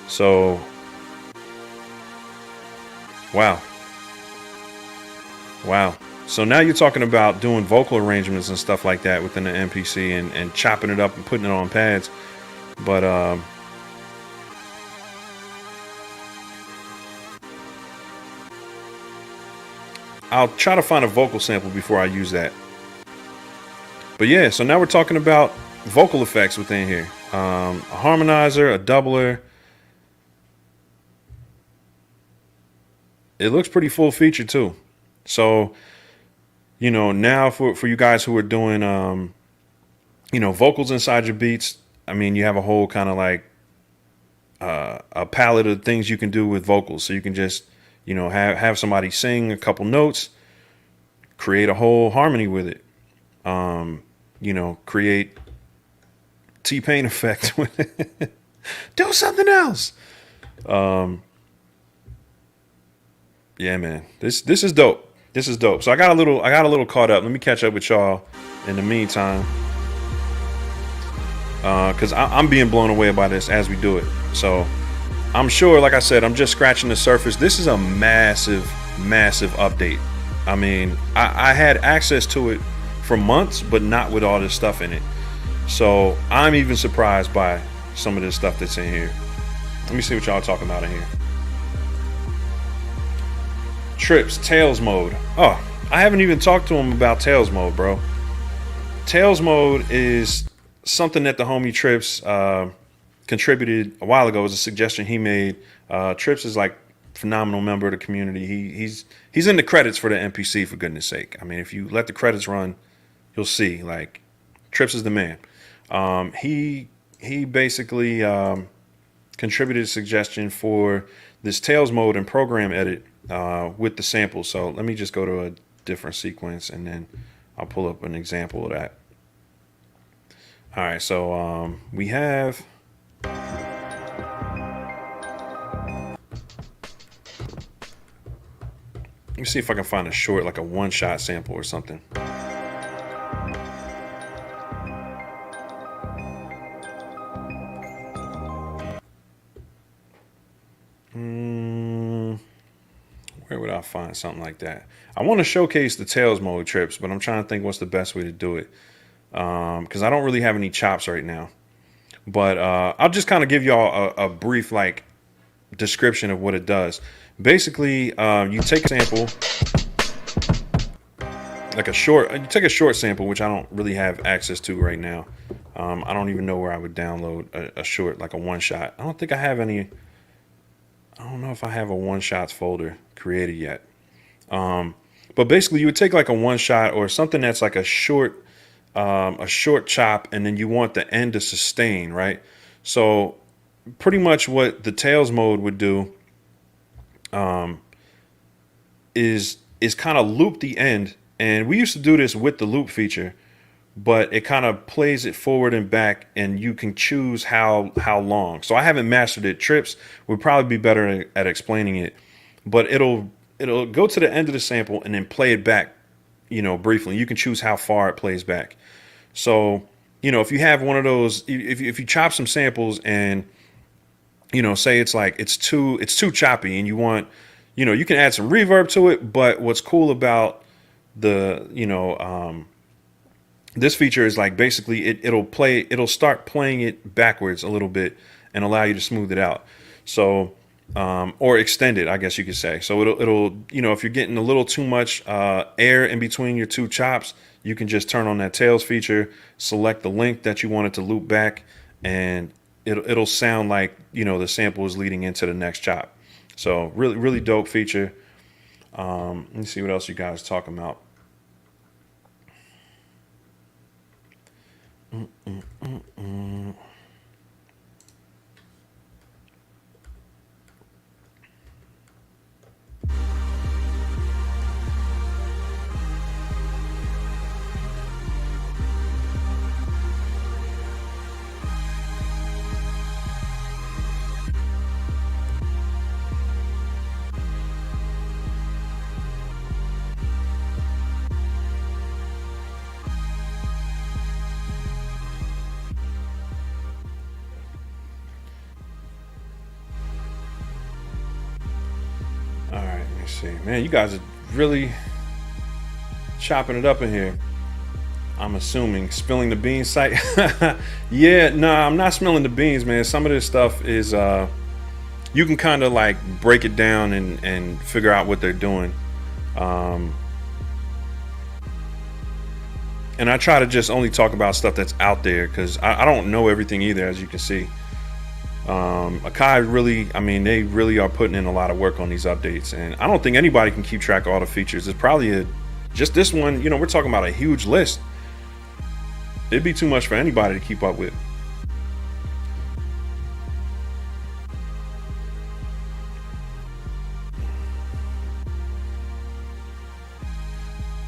So wow. So now you're talking about doing vocal arrangements and stuff like that within the MPC and chopping it up and putting it on pads. But I'll try to find a vocal sample before I use that. But yeah, so now we're talking about vocal effects within here. A harmonizer, a doubler. It looks pretty full featured too. So, you know, now for you guys who are doing, you know, vocals inside your beats, I mean, you have a whole kind of like a palette of things you can do with vocals. So you can just, you know, have somebody sing a couple notes, create a whole harmony with it. You know, create T-Pain effect with it. Do something else. Yeah, man, this is dope. This is dope. So I got a little caught up. Let me catch up with y'all in the meantime, because I'm being blown away by this as we do it. So I'm sure, like I said, I'm just scratching the surface. This is a massive update. I mean, I had access to it for months, but not with all this stuff in it. So I'm even surprised by some of this stuff that's in here. Let me see what y'all are talking about in here. Trips, Tails mode. Oh, I haven't even talked to him about Tails mode, bro. Tails mode is something that the homie Trips contributed a while ago. It was a suggestion he made. Trips is like phenomenal member of the community. He's in the credits for the MPC, for goodness sake. I mean, if you let the credits run, you'll see like Trips is the man. He basically contributed a suggestion for this Tails mode and program edit with the samples. So let me just go to a different sequence and then I'll pull up an example of that. All right, so we have let me see if I can find a short, like a one-shot sample or something. Where would I find something like that? I want to showcase the Tails mode, Trips, but I'm trying to think what's the best way to do it. Because I don't really have any chops right now. But I'll just kind of give y'all a brief like description of what it does. Basically, you take a sample, like you take a short sample, which I don't really have access to right now. I don't even know where I would download a short, like a one shot. I don't think I have any. I don't know if I have a one shots folder created yet. But basically you would take like a one shot or something that's like a short chop, and then you want the end to sustain, right? So pretty much what the Tails mode would do is kind of loop the end. And we used to do this with the loop feature, but it kind of plays it forward and back, and you can choose how long. So I haven't mastered it. Trips would probably be better at explaining it, but it'll go to the end of the sample and then play it back, you know, briefly. You can choose how far it plays back. So, you know, if you have one of those, if you chop some samples and, you know, say it's like it's too choppy and you want, you know, you can add some reverb to it. But what's cool about the, you know, This feature is like basically it'll start playing it backwards a little bit and allow you to smooth it out. So or extend it, I guess you could say. So it'll if you're getting a little too much air in between your two chops, you can just turn on that tails feature, select the link that you want it to loop back, and it'll sound like the sample is leading into the next chop. So really dope feature. Let me see what else you guys talking about. All right, let me see. Man, you guys are really chopping it up in here. I'm assuming spilling the beans site. Yeah, nah, I'm not spilling the beans, man. Some of this stuff is you can kind of like break it down and figure out what they're doing. And I try to just only talk about stuff that's out there, because I don't know everything either, as you can see. Akai really, they really are putting in a lot of work on these updates, and I don't think anybody can keep track of all the features. It's probably just this one, we're talking about a huge list. It'd be too much for anybody to keep up with.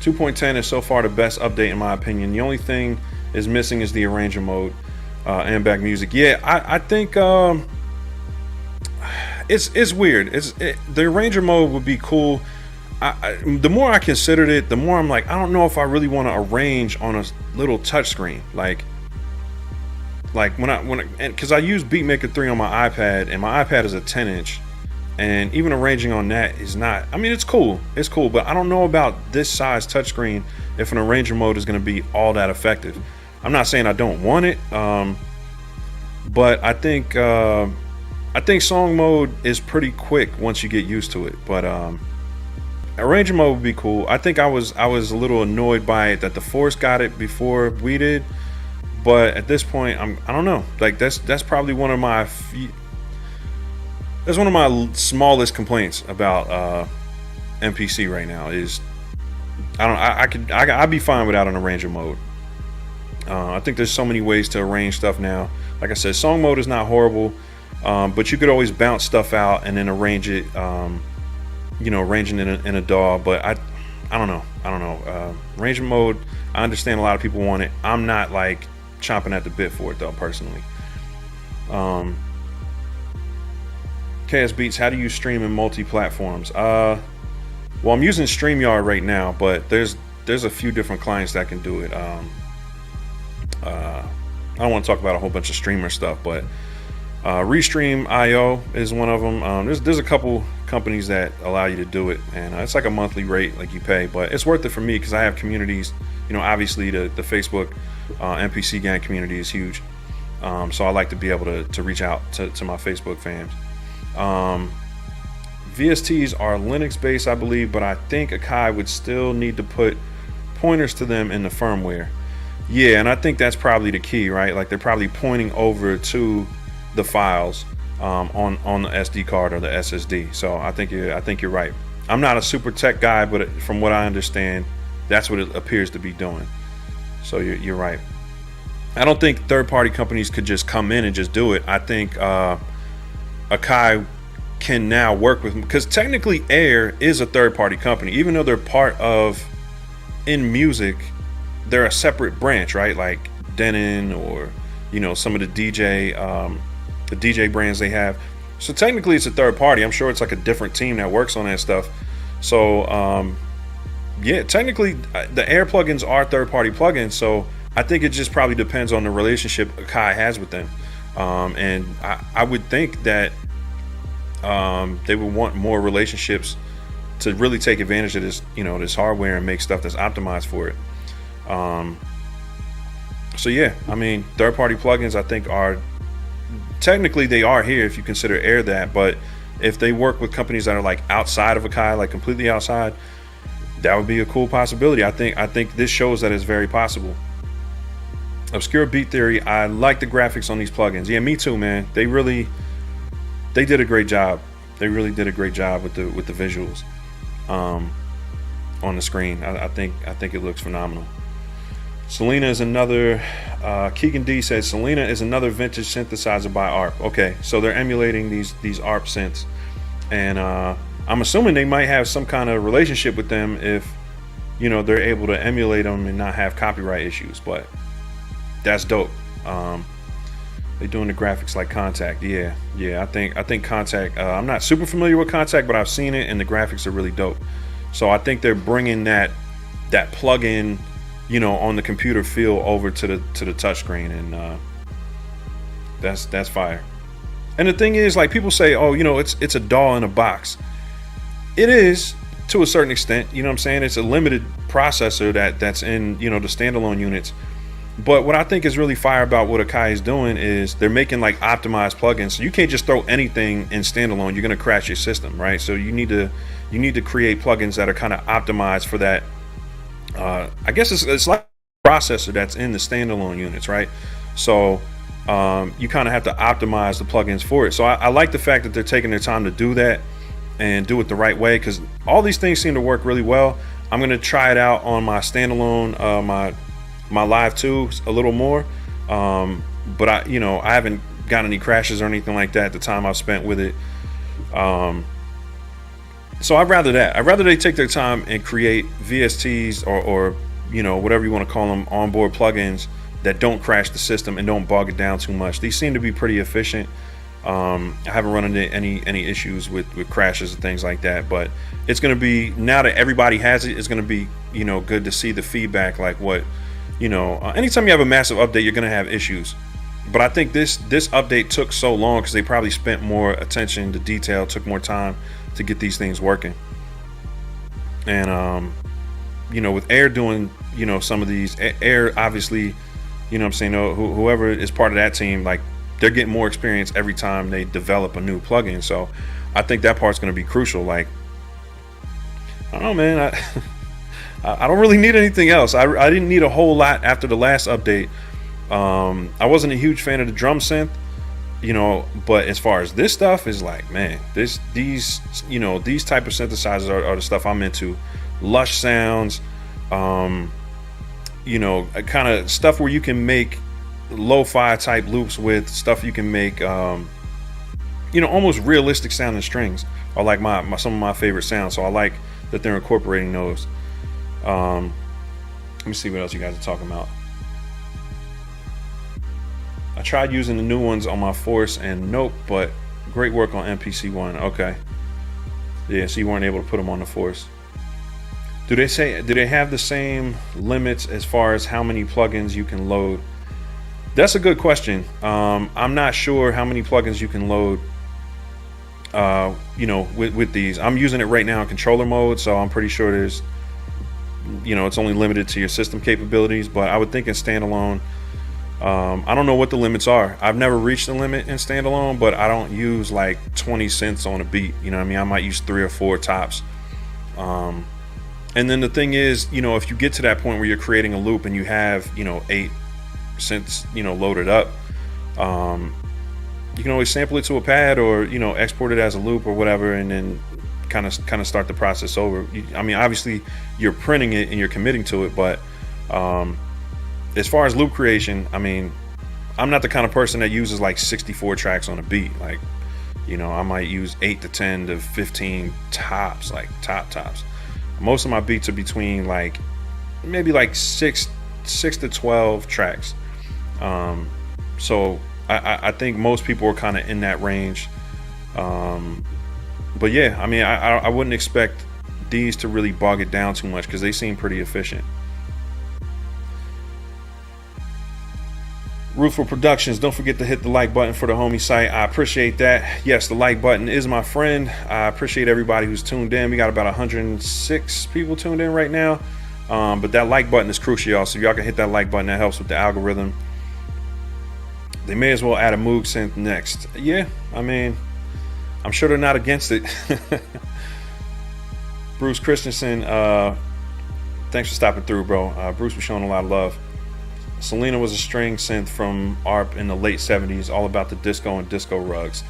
.10 is so far the best update in my opinion. The only thing is missing is the arranger mode. And back music. Yeah, I think it's weird. The arranger mode would be cool. The more I considered it, the more I'm like, I don't know if I really want to arrange on a little touch screen. Like because I use Beatmaker 3 on my iPad, and my iPad is a 10-inch, and even arranging on that is not. It's cool. It's cool, but I don't know about this size touchscreen if an arranger mode is going to be all that effective. I'm not saying I don't want it, but I think song mode is pretty quick once you get used to it. But arranger mode would be cool. I think I was a little annoyed by it that the Force got it before we did, but at this point, I don't know. Like that's probably one of my smallest complaints about MPC right now is I'd be fine without an arranger mode. I think there's so many ways to arrange stuff now. Like I said, song mode is not horrible, but you could always bounce stuff out and then arrange it, arranging it in a DAW. But I don't know. Arranger mode, I understand a lot of people want it. I'm not like chomping at the bit for it though, personally. KS Beats, how do you stream in multi-platforms? Well, I'm using StreamYard right now, but there's a few different clients that can do it. I don't want to talk about a whole bunch of streamer stuff, but Restream.io is one of them. There's a couple companies that allow you to do it, and it's like a monthly rate like you pay, but it's worth it for me because I have communities. Obviously the Facebook MPC gang community is huge, so I like to be able to reach out to my Facebook fans. VSTs are Linux based, I believe, but I think Akai would still need to put pointers to them in the firmware. Yeah, and I think that's probably the key, right? Like they're probably pointing over to the files on the SD card or the SSD. So I think you're right. I'm not a super tech guy, but from what I understand, that's what it appears to be doing. So you're right. I don't think third-party companies could just come in and just do it. I think Akai can now work with, because technically Air is a third-party company, even though they're part of In Music. They're a separate branch, right? Like Denon or some of the DJ brands they have. So technically it's a third party. I'm sure it's like a different team that works on that stuff. So yeah, technically the Air plugins are third party plugins. So I think it just probably depends on the relationship Akai has with them. And I would think that they would want more relationships to really take advantage of this, this hardware and make stuff that's optimized for it. So yeah, I mean, third-party plugins I think are technically they are here if you consider Air that, but if they work with companies that are like outside of Akai, like completely outside, that would be a cool possibility. I think this shows that it's very possible. Obscure Beat Theory, I like the graphics on these plugins. Yeah, me too, man. They did a great job. They really did a great job with the visuals on the screen. I think it looks phenomenal. Selena is another, Keegan D says, Selena is another vintage synthesizer by ARP. Okay, so they're emulating these ARP synths. And I'm assuming they might have some kind of relationship with them if, you know, they're able to emulate them and not have copyright issues. But that's dope. They're doing the graphics like Contact. Yeah, I think Contact, I'm not super familiar with Contact, but I've seen it and the graphics are really dope. So I think they're bringing that plug-in, you know, on the computer feel over to the touchscreen, and that's fire. And the thing is, like, people say, oh, you know, it's a DAW in a box. It is to a certain extent, you know what I'm saying? It's a limited processor that's in, you know, the standalone units. But what I think is really fire about what Akai is doing is they're making like optimized plugins. So you can't just throw anything in standalone. You're gonna crash your system, right? So you need to create plugins that are kind of optimized for that. I guess it's like a processor that's in the standalone units, right? So you kind of have to optimize the plugins for it. So I like the fact that they're taking their time to do that and do it the right way, because all these things seem to work really well. I'm gonna try it out on my standalone, my Live 2 a little more, but I haven't got any crashes or anything like that the time I've spent with it. So I'd rather they take their time and create VSTs or you know, whatever you want to call them, onboard plugins that don't crash the system and don't bog it down too much. These seem to be pretty efficient. I haven't run into any issues with crashes and things like that, but it's going to be, now that everybody has it, it's going to be, you know, good to see the feedback, like what, you know, anytime you have a massive update, you're going to have issues. But I think this update took so long because they probably spent more attention to detail, took more time to get these things working. And you know, with Air doing, you know, some of these, Air obviously, you know what I'm saying, whoever is part of that team, like, they're getting more experience every time they develop a new plugin. So I think that part's going to be crucial. Like, I don't know, man, I don't really need anything else. I didn't need a whole lot after the last update. I wasn't a huge fan of the drum synth, you know, but as far as this stuff is like, man, these you know, these type of synthesizers are the stuff I'm into. Lush sounds, you know, kind of stuff where you can make lo-fi type loops with stuff you can make, you know, almost realistic sounding strings are like some of my favorite sounds. So I like that they're incorporating those. Let me see what else you guys are talking about. I tried using the new ones on my Force and nope, but great work on MPC One. Okay. Yeah, so you weren't able to put them on the Force. Do they have the same limits as far as how many plugins you can load? That's a good question. I'm not sure how many plugins you can load, you know, with these. I'm using it right now in controller mode, so I'm pretty sure there's, you know, it's only limited to your system capabilities, but I would think in standalone, I don't know what the limits are. I've never reached the limit in standalone, but I don't use like 20 synths on a beat. You know what I mean? I might use 3 or 4 tops. And then the thing is, you know, if you get to that point where you're creating a loop and you have, you know, 8 synths, you know, loaded up, you can always sample it to a pad or, you know, export it as a loop or whatever, and then kind of start the process over. I mean, obviously you're printing it and you're committing to it, but as far as loop creation, I mean, I'm not the kind of person that uses like 64 tracks on a beat. Like, you know, I might use 8 to 10 to 15 tops, like tops. Most of my beats are between like maybe like 6 to 12 tracks. So I think most people are kind of in that range. But yeah, I mean, I wouldn't expect these to really bog it down too much because they seem pretty efficient. Rootful Productions, don't forget to hit the like button for the homie site. I appreciate that. Yes, the like button is my friend. I appreciate everybody who's tuned in. We got about 106 people tuned in right now. But that like button is crucial, y'all. So y'all can hit that like button. That helps with the algorithm. They may as well add a Moog synth next. Yeah, I mean, I'm sure they're not against it. Bruce Christensen, thanks for stopping through, bro. Bruce was showing a lot of love. Selena was a string synth from ARP in the late 70s, all about the disco and disco rugs.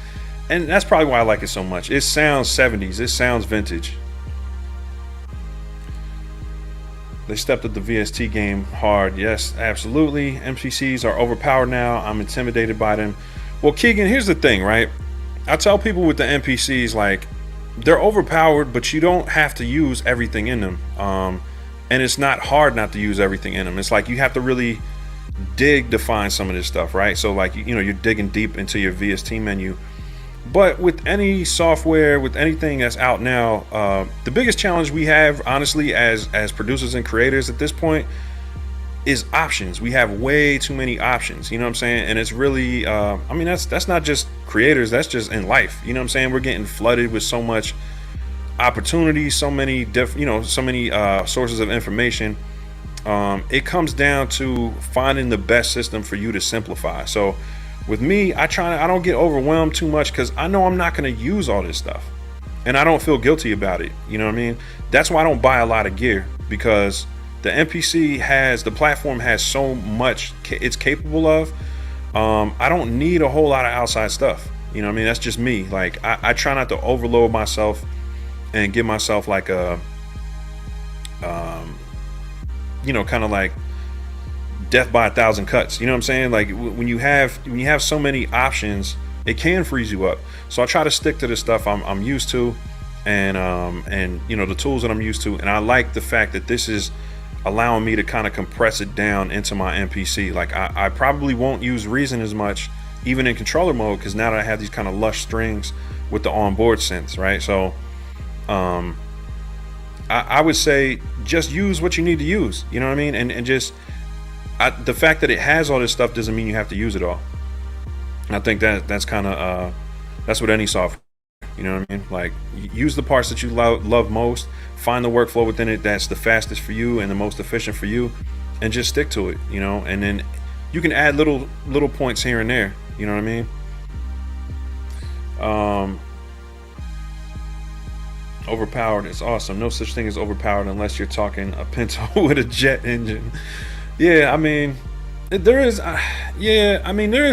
And that's probably why I like it so much. It sounds 70s. It sounds vintage. They stepped up the VST game hard. Yes, absolutely. MPCs are overpowered now. I'm intimidated by them. Well, Keegan, here's the thing, right? I tell people with the MPCs, like, they're overpowered, but you don't have to use everything in them. And it's not hard not to use everything in them. It's like you have to really dig to find some of this stuff, right? So like, you know, you're digging deep into your VST menu. But with any software, with anything that's out now, the biggest challenge we have, honestly, as producers and creators at this point, is options. We have way too many options, you know what I'm saying? And it's really, I mean, that's not just creators, that's just in life, you know what I'm saying? We're getting flooded with so much opportunity, so many sources of information. It comes down to finding the best system for you to simplify. So with me, I don't get overwhelmed too much because I know I'm not going to use all this stuff, and I don't feel guilty about it. You know what I mean? That's why I don't buy a lot of gear, because the the platform has so much it's capable of. I don't need a whole lot of outside stuff. You know what I mean? That's just me. Like, I try not to overload myself and give myself like a, you know, kind of like death by 1,000 cuts. You know what I'm saying? Like, when you have so many options, it can freeze you up. So I try to stick to the stuff I'm used to, and you know, the tools that I'm used to. And I like the fact that this is allowing me to kind of compress it down into my MPC. Like, I probably won't use Reason as much, even in controller mode, because now that I have these kind of lush strings with the onboard synths, right? So I would say just use what you need to use. You know what I mean? And just the fact that it has all this stuff doesn't mean you have to use it all. And I think that's kind of that's what any software, you know what I mean? Like, use the parts that you love most, find the workflow within it that's the fastest for you and the most efficient for you, and just stick to it, you know. And then you can add little points here and there, you know what I mean? Overpowered is awesome. No such thing as overpowered unless you're talking a Pinto with a jet engine. Yeah, I mean, there is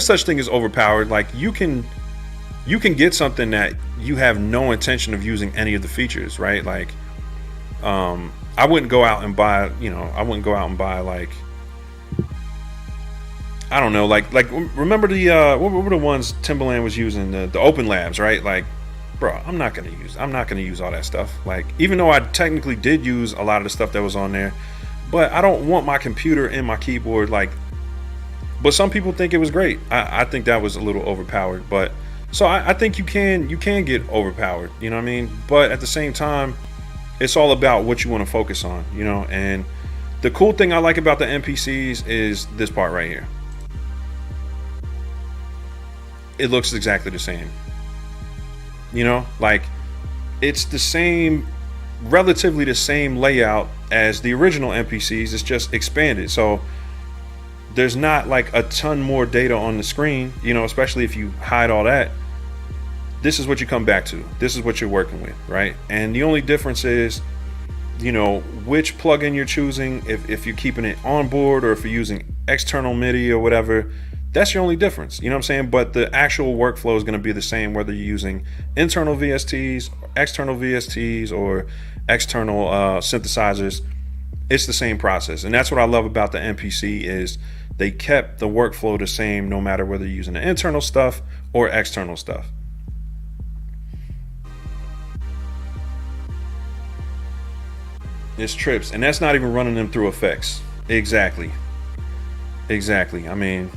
such thing as overpowered. Like, you can get something that you have no intention of using any of the features, right? Like, I wouldn't go out and buy, like, I don't know, like remember the what were the ones Timbaland was using, the Open Labs, right? Like, bro, I'm not gonna use all that stuff. Like, even though I technically did use a lot of the stuff that was on there, but I don't want my computer and my keyboard, like. But some people think it was great. I think that was a little overpowered. But so I think you can get overpowered, you know what I mean? But at the same time, it's all about what you want to focus on, you know. And the cool thing I like about the MPCs is this part right here. It looks exactly the same. You know, like, it's the same, relatively the same layout as the original MPCs. It's just expanded. So there's not like a ton more data on the screen, you know, especially if you hide all that. This is what you come back to. This is what you're working with, right? And the only difference is, you know, which plugin you're choosing, if you're keeping it on board or if you're using external MIDI or whatever. That's your only difference, you know what I'm saying? But the actual workflow is going to be the same whether you're using internal VSTs, external VSTs, or external synthesizers. It's the same process. And that's what I love about the MPC is they kept the workflow the same no matter whether you're using the internal stuff or external stuff. It's trips, and that's not even running them through effects. Exactly. I mean,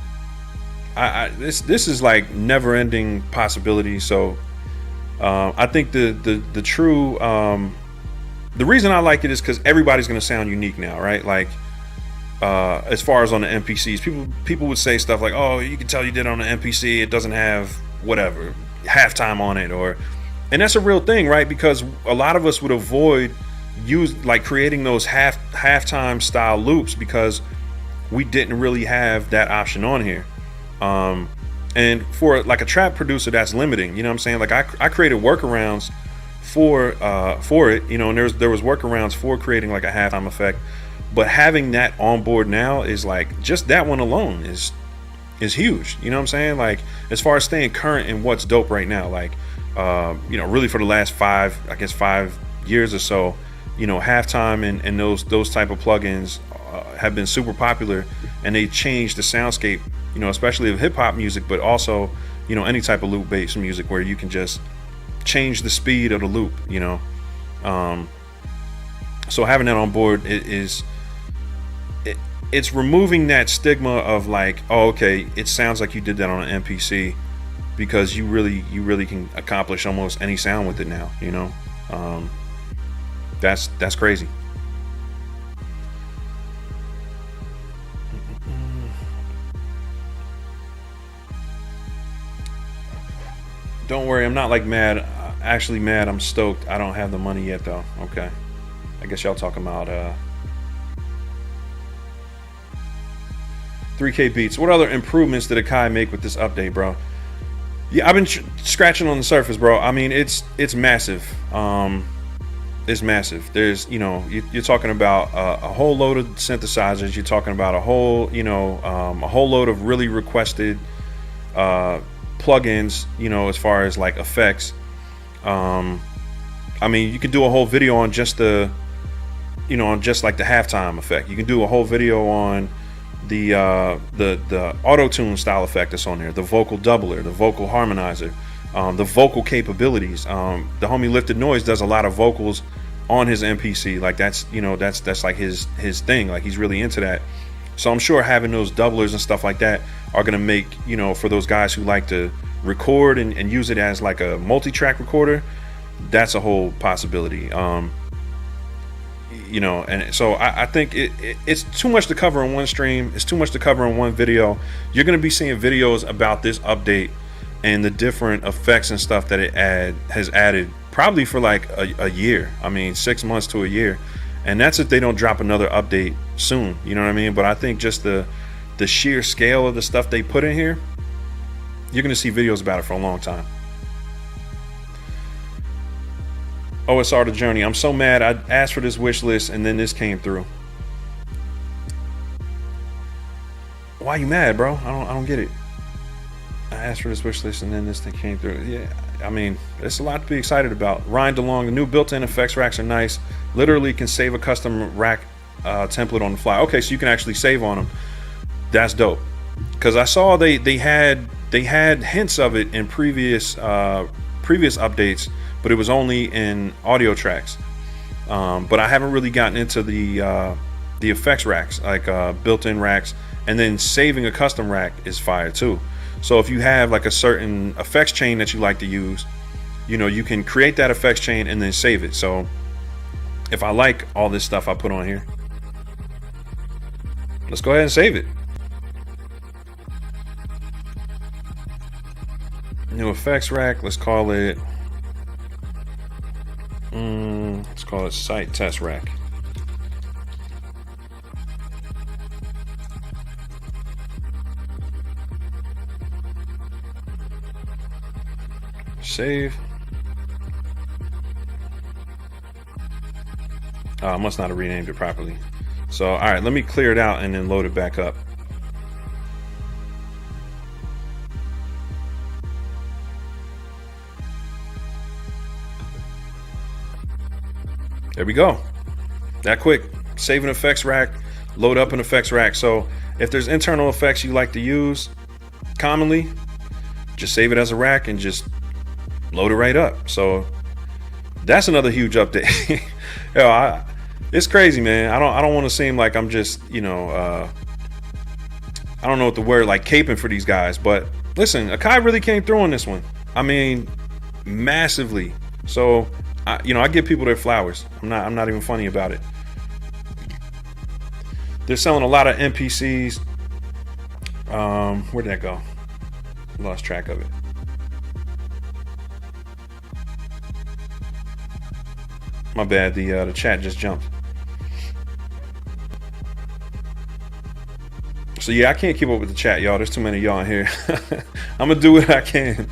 this is like never-ending possibility. So I think the true the reason I like it is because everybody's going to sound unique now, right? Like, as far as on the MPCs, people would say stuff like, "Oh, you can tell you did on the MPC. It doesn't have whatever halftime on it," and that's a real thing, right? Because a lot of us would avoid creating those halftime style loops, because we didn't really have that option on here. And for like a trap producer, that's limiting. You know what I'm saying? Like I created workarounds for it, you know, and there was workarounds for creating like a halftime effect, but having that on board now is like, just that one alone is huge. You know what I'm saying? Like, as far as staying current in what's dope right now, like you know, really for the last 5 years or so, you know, halftime and those type of plugins have been super popular, and they changed the soundscape, you know, especially of hip hop music, but also, you know, any type of loop based music where you can just change the speed of the loop, you know. So having that on board it's removing that stigma of like, oh, okay, it sounds like you did that on an MPC, because you really can accomplish almost any sound with it now, you know. That's crazy. Don't worry, I'm not like mad. Actually mad, I'm stoked. I don't have the money yet though. Okay, I guess y'all talking about 3K beats. What other improvements did Akai make with this update, bro? Yeah, I've been scratching on the surface, bro. I mean, it's massive. It's massive. There's, you know, you're talking about a whole load of synthesizers. You're talking about a whole, you know, a whole load of really requested plugins, you know, as far as like effects. I mean, you could do a whole video on just the, you know, on just like the halftime effect. You can do a whole video on the auto-tune style effect that's on there, the vocal doubler, the vocal harmonizer, the vocal capabilities. The homie Lifted Noise does a lot of vocals on his MPC. Like that's, you know, that's like his thing. Like he's really into that. So I'm sure having those doublers and stuff like that are gonna make, you know, for those guys who like to record and use it as like a multi-track recorder, that's a whole possibility. You know, and so I think it's too much to cover in one stream. It's too much to cover in one video. You're gonna be seeing videos about this update and the different effects and stuff that it has added probably for like a year. I mean, 6 months to a year. And that's if they don't drop another update soon, you know what I mean? But I think just the sheer scale of the stuff they put in here, you're gonna see videos about it for a long time. OSR The Journey. I'm so mad. I asked for this wish list and then this came through. Why you mad, bro? I don't get it. I asked for this wish list and then this thing came through. Yeah, I mean, it's a lot to be excited about. Ryan DeLong, the new built-in effects racks are nice. Literally can save a custom rack template on the fly. Okay, so you can actually save on them. That's dope. Because I saw they had hints of it in previous updates, but it was only in audio tracks. But I haven't really gotten into the effects racks, like built-in racks, and then saving a custom rack is fire too. So if you have like a certain effects chain that you like to use, you know, you can create that effects chain and then save it. So if I like all this stuff I put on here, let's go ahead and save it. New effects rack, let's call it site test rack. Save. I must not have renamed it properly. So, all right, let me clear it out and then load it back up. There we go. That quick. Save an effects rack, load up an effects rack. So if there's internal effects you like to use commonly, just save it as a rack and just load it right up. So that's another huge update. Yo, it's crazy, man. I don't want to seem like I'm just, you know, I don't know what the word, like caping for these guys, but listen, Akai really came through on this one. I mean, massively. So you know, I give people their flowers. I'm not even funny about it. They're selling a lot of MPCs. Where'd that go? Lost track of it. My bad, the chat just jumped. So yeah, I can't keep up with the chat, y'all. There's too many y'all in here. I'm gonna do what I can.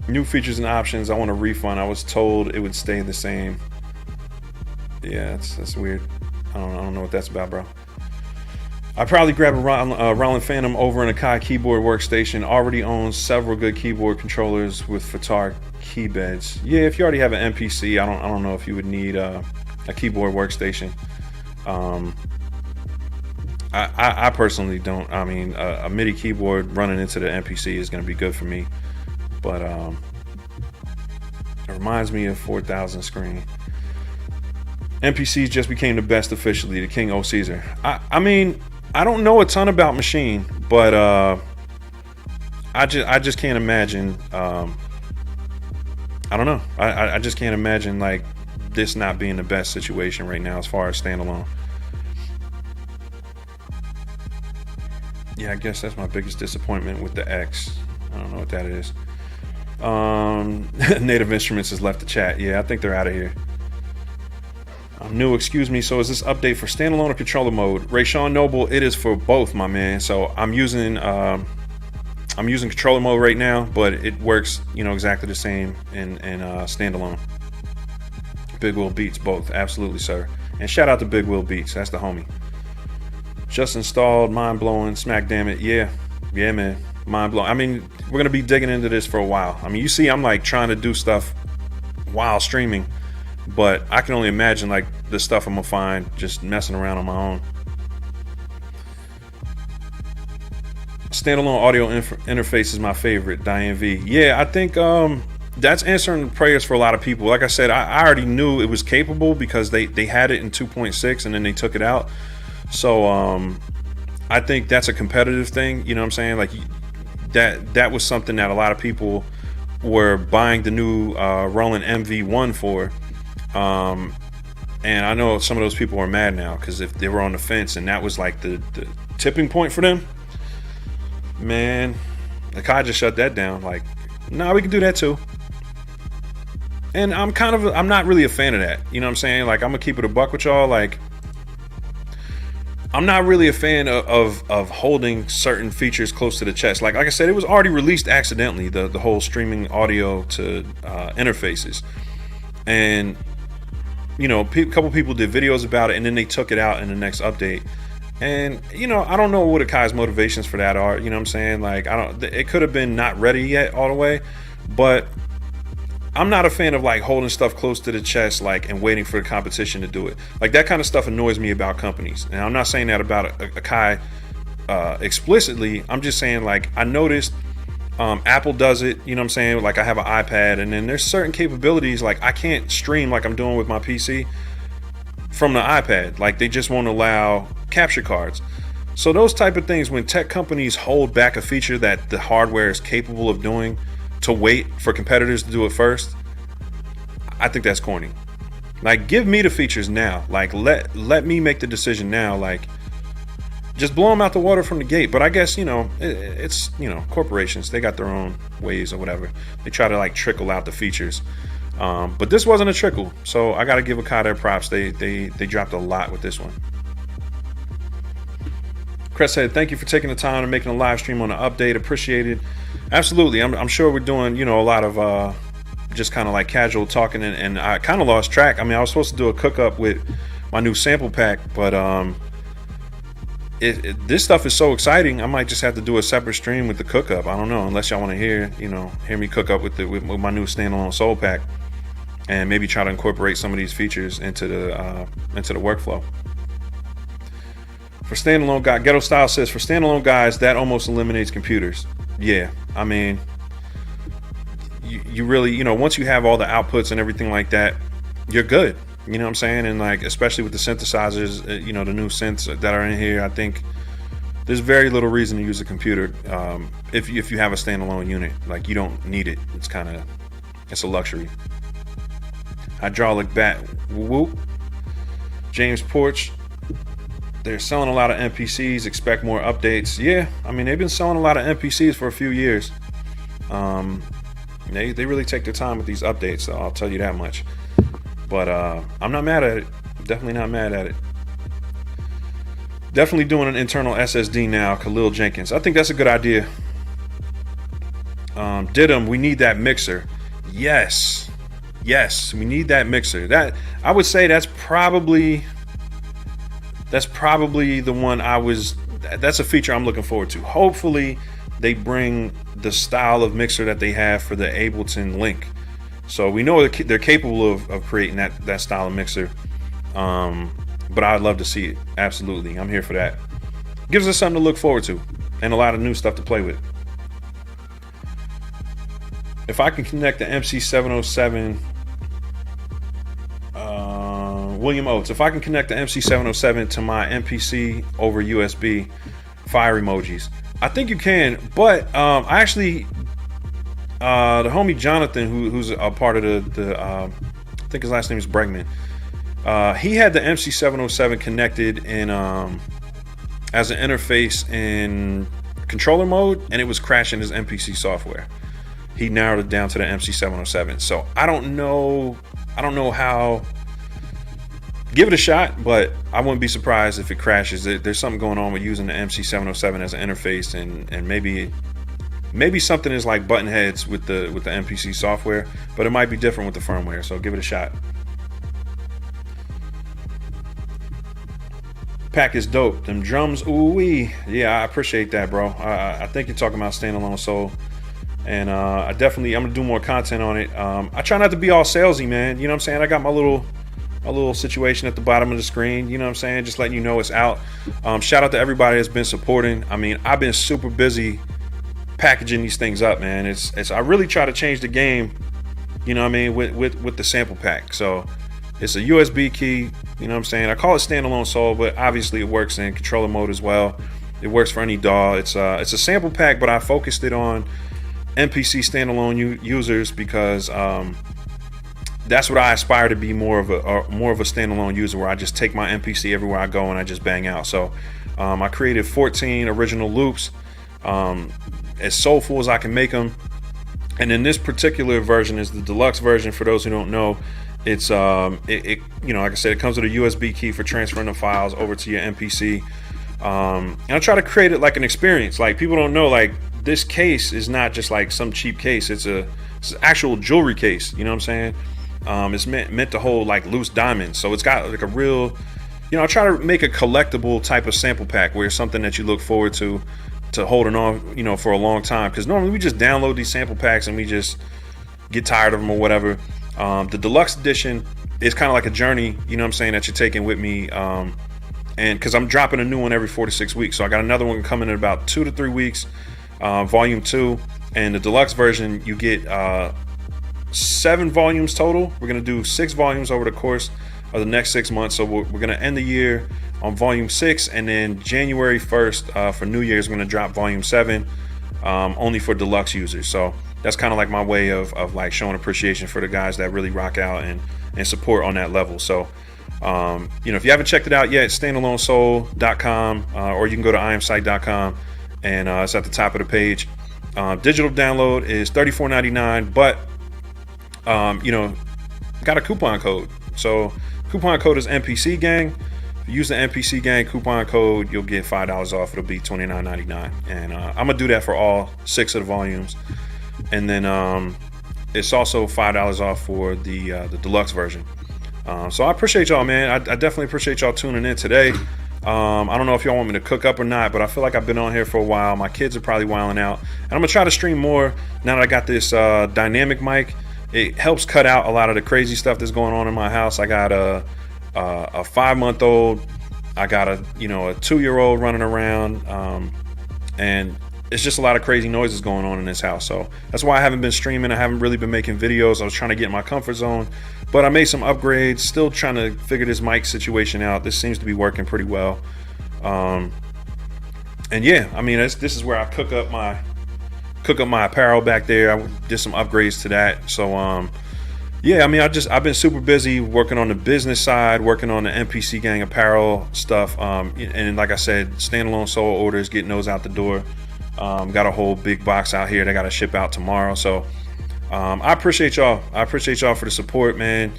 New features and options. I want a refund. I was told it would stay the same. Yeah, that's weird. I don't know what that's about, bro. I probably grab a Roland Phantom over an Akai keyboard workstation. Already owns several good keyboard controllers with Fatar key beds. Yeah, if you already have an MPC, I don't know if you would need a keyboard workstation. I personally don't. I mean, a MIDI keyboard running into the MPC is going to be good for me. But it reminds me of 4000 screen. MPCs just became the best officially. The King O Caesar. I mean, I don't know a ton about Machine, but I just can't imagine. I don't know. I just can't imagine like this not being the best situation right now as far as standalone. Yeah, I guess that's my biggest disappointment with the X. I don't know what that is. Native Instruments has left the chat. Yeah, I think they're out of here. I'm new, excuse me. So is this update for standalone or controller mode? Rayshawn Noble, it is for both, my man. So I'm using controller mode right now, but it works, you know, exactly the same in standalone. Big Will Beats, both, absolutely, sir. And shout out to Big Will Beats, that's the homie. Just installed, mind blowing, smack damn it, yeah, man, mind blowing. I mean, we're gonna be digging into this for a while. I mean, you see, I'm like trying to do stuff while streaming, but I can only imagine like the stuff I'm gonna find just messing around on my own. Standalone audio interface is my favorite, Diane V. Yeah, I think that's answering prayers for a lot of people. Like I said, I already knew it was capable because they had it in 2.6 and then they took it out. So I think that's a competitive thing, you know what I'm saying? Like that was something that a lot of people were buying the new Roland MV1 for. And I know some of those people are mad now because if they were on the fence and that was like the tipping point for them, man, Akai just shut that down. Like, nah, we can do that too. And I'm not really a fan of that. You know what I'm saying? Like, I'm gonna keep it a buck with y'all. Like, I'm not really a fan of holding certain features close to the chest. Like I said, it was already released accidentally, the whole streaming audio to interfaces. And, you know, a couple people did videos about it and then they took it out in the next update. And, you know, I don't know what Akai's motivations for that are. You know what I'm saying? Like, it could have been not ready yet all the way, but I'm not a fan of like holding stuff close to the chest, like, and waiting for the competition to do it. Like, that kind of stuff annoys me about companies. And I'm not saying that about Akai explicitly. I'm just saying, like, I noticed Apple does it, you know what I'm saying? Like, I have an iPad and then there's certain capabilities, like I can't stream like I'm doing with my PC from the iPad. Like, they just won't allow capture cards. So those type of things, when tech companies hold back a feature that the hardware is capable of doing to wait for competitors to do it first, I think that's corny. Like, give me the features now. Like, let me make the decision now. Like, just blow them out the water from the gate. But I guess, you know, it's, you know, corporations, they got their own ways or whatever. They try to like trickle out the features. But this wasn't a trickle, so I got to give Akai their props. They dropped a lot with this one. Chris said, thank you for taking the time and making a live stream on the update. Appreciate it. Absolutely. I'm sure we're doing, you know, a lot of just kind of like casual talking, and I kind of lost track. I mean, I was supposed to do a cookup with my new sample pack, but this stuff is so exciting. I might just have to do a separate stream with the cookup. I don't know, unless y'all want to hear me cook up with my new standalone soul pack, and maybe try to incorporate some of these features into the workflow. For standalone guy, Ghetto Style says, for standalone guys, that almost eliminates computers. Yeah, I mean, you really, you know, once you have all the outputs and everything like that, you're good. You know what I'm saying? And like, especially with the synthesizers, you know, the new synths that are in here, I think there's very little reason to use a computer if you have a standalone unit. Like, you don't need it. It's a luxury. Hydraulic bat, whoop. James Porch, they're selling a lot of MPCs, expect more updates. Yeah, I mean, they've been selling a lot of MPCs for a few years. They really take their time with these updates, so I'll tell you that much. But I'm not mad at it. Definitely not mad at it. Definitely doing an internal SSD now, Khalil Jenkins. I think that's a good idea. Didum, we need that mixer. Yes, we need that mixer. That, I would say that's probably the one that's a feature I'm looking forward to. Hopefully they bring the style of mixer that they have for the Ableton Link. So we know they're capable of creating that style of mixer. But I'd love to see it. Absolutely. I'm here for that. Gives us something to look forward to and a lot of new stuff to play with. If I can connect the MC 707, William Oates, if I can connect the MC 707 to my MPC over USB, fire emojis. I think you can, but I actually, the homie Jonathan, who's a part of the I think his last name is Bregman. He had the MC 707 connected in as an interface in controller mode, and it was crashing his MPC software. He narrowed it down to the MC 707. So I don't know how. Give it a shot, but I wouldn't be surprised if it crashes. There's something going on with using the MC 707 as an interface, and maybe something is like button heads with the MPC software, but it might be different with the firmware. So give it a shot. Pack is dope. Them drums, ooh-wee. Yeah, I appreciate that, bro. I think you're talking about StandAlone Soul. And I'm gonna do more content on it. I try not to be all salesy, man. You know what I'm saying? I got my little situation at the bottom of the screen. You know what I'm saying? Just letting you know it's out. Shout out to everybody that's been supporting. I mean, I've been super busy packaging these things up, man. I really try to change the game. You know what I mean? With the sample pack. So it's a USB key. You know what I'm saying? I call it StandAlone Soul, but obviously it works in controller mode as well. It works for any DAW. It's a sample pack, but I focused it on MPC standalone users because that's what I aspire to be, more of a standalone user, where I just take my MPC everywhere I go and I just bang out. So I created 14 original loops, as soulful as I can make them. And then this particular version is the deluxe version. For those who don't know, it's you know, like I said, it comes with a USB key for transferring the files over to your MPC. And I try to create it like an experience. Like, people don't know, like, this case is not just like some cheap case. It's an actual jewelry case. You know what I'm saying? It's meant to hold like loose diamonds. So it's got like a real, you know, I try to make a collectible type of sample pack where it's something that you look forward to holding on, you know, for a long time. Because normally we just download these sample packs and we just get tired of them or whatever. The deluxe edition is kind of like a journey, you know what I'm saying, that you're taking with me. And because I'm dropping a new one every 4 to 6 weeks. So I got another one coming in about 2 to 3 weeks, volume 2. And the deluxe version, you get 7 volumes total. We're going to do 6 volumes over the course of the next 6 months. So we're going to end the year on volume 6. And then January 1st for New Year's, we're going to drop volume 7, only for deluxe users. So that's kind of like my way of like showing appreciation for the guys that really rock out and support on that level. So you know, if you haven't checked it out yet, StandAloneSoul.com, or you can go to iamsight.com, and it's at the top of the page. Digital download is $34.99, but you know, got a coupon code. So coupon code is MPC Gang. If you use the MPC Gang coupon code, you'll get $5 off. It'll be $29.99, and I'm gonna do that for all 6 of the volumes. And then it's also $5 off for the deluxe version. So I appreciate y'all, man. I definitely appreciate y'all tuning in today. I don't know if y'all want me to cook up or not, but I feel like I've been on here for a while. My kids are probably wilding out, and I'm gonna try to stream more now that I got this dynamic mic. It helps cut out a lot of the crazy stuff that's going on in my house. I got a 5-month-old. I got a 2-year-old running around, and it's just a lot of crazy noises going on in this house. So that's why I haven't been streaming. I haven't really been making videos. I was trying to get in my comfort zone, but I made some upgrades. Still trying to figure this mic situation out. This seems to be working pretty well. And yeah, I mean, this is where I cook up my apparel back there. I did some upgrades to that. So yeah, I mean, I've been super busy working on the business side, working on the MPC Gang apparel stuff. And like I said, StandAlone Soul orders, getting those out the door. Got a whole big box out here that got to ship out tomorrow. So I appreciate y'all. I appreciate y'all for the support, man.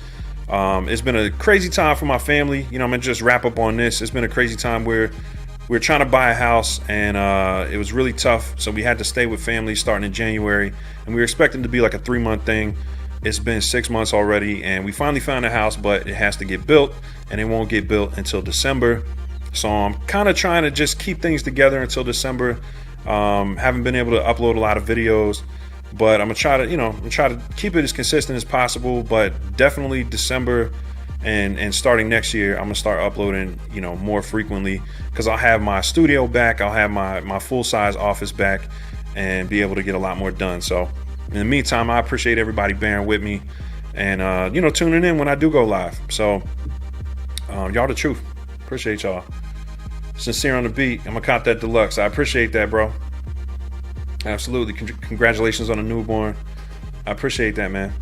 It's been a crazy time for my family. You know, I'm gonna just wrap up on this. It's been a crazy time where we're trying to buy a house, and it was really tough. So we had to stay with family starting in January, and we were expecting to be like a 3-month thing. It's been 6 months already, and we finally found a house, but it has to get built, and it won't get built until December. So I'm kind of trying to just keep things together until December. Haven't been able to upload a lot of videos, but I'm gonna try to, try to keep it as consistent as possible. But definitely December and starting next year, I'm gonna start uploading, more frequently, because I'll have my studio back, I'll have my full-size office back, and be able to get a lot more done. So in the meantime, I appreciate everybody bearing with me and tuning in when I do go live. So y'all the truth. Appreciate y'all. Sincere on the beat. I'm gonna cop that deluxe. I appreciate that, bro. Absolutely. Congratulations on the newborn. I appreciate that, man.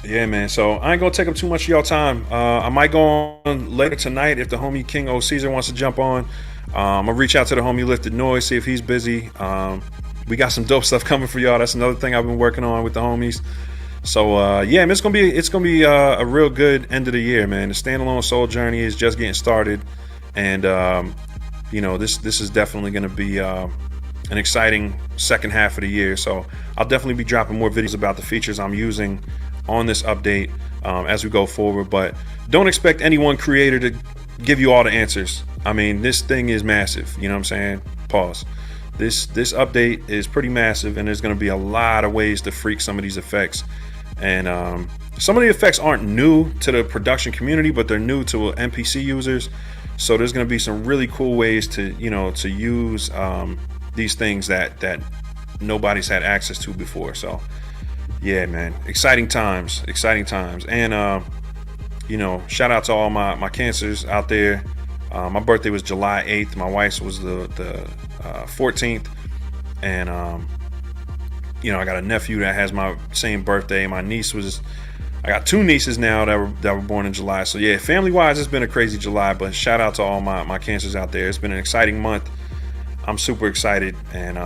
Yeah, man. So I ain't gonna take up too much of y'all time. I might go on later tonight if the homie King O Caesar wants to jump on. I'm gonna reach out to the homie Lifted Noise, see if he's busy. We got some dope stuff coming for y'all. That's another thing I've been working on with the homies. So yeah, man, it's gonna be a real good end of the year, man. The standalone soul journey is just getting started, and this is definitely gonna be an exciting second half of the year. So I'll definitely be dropping more videos about the features I'm using on this update as we go forward. But don't expect any one creator to give you all the answers. I mean, this thing is massive. You know what I'm saying? Pause. This update is pretty massive, and there's going to be a lot of ways to freak some of these effects. And some of the effects aren't new to the production community, but they're new to MPC users. So there's going to be some really cool ways to use these things that nobody's had access to before. So yeah, man, exciting times. And shout out to all my cancers out there. My birthday was July 8th. My wife's was the 14th. And I got a nephew that has my same birthday. My niece I got 2 nieces now that were born in July. So yeah, family wise, it's been a crazy July, but shout out to all my cancers out there. It's been an exciting month. I'm super excited, and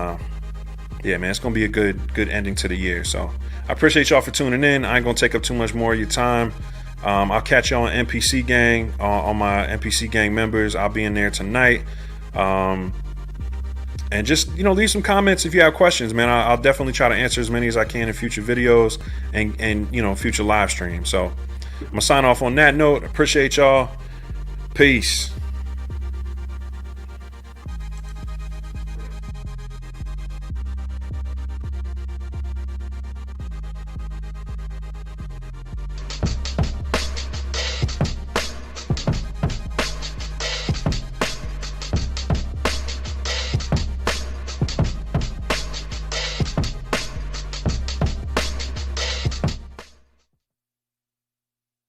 yeah, man, it's gonna be a good ending to the year. So I appreciate y'all for tuning in. I ain't gonna take up too much more of your time. I'll catch y'all on MPC Gang, on my MPC Gang members. I'll be in there tonight. And just, leave some comments if you have questions, man. I'll definitely try to answer as many as I can in future videos and future live streams. So I'm gonna sign off on that note. Appreciate y'all. Peace.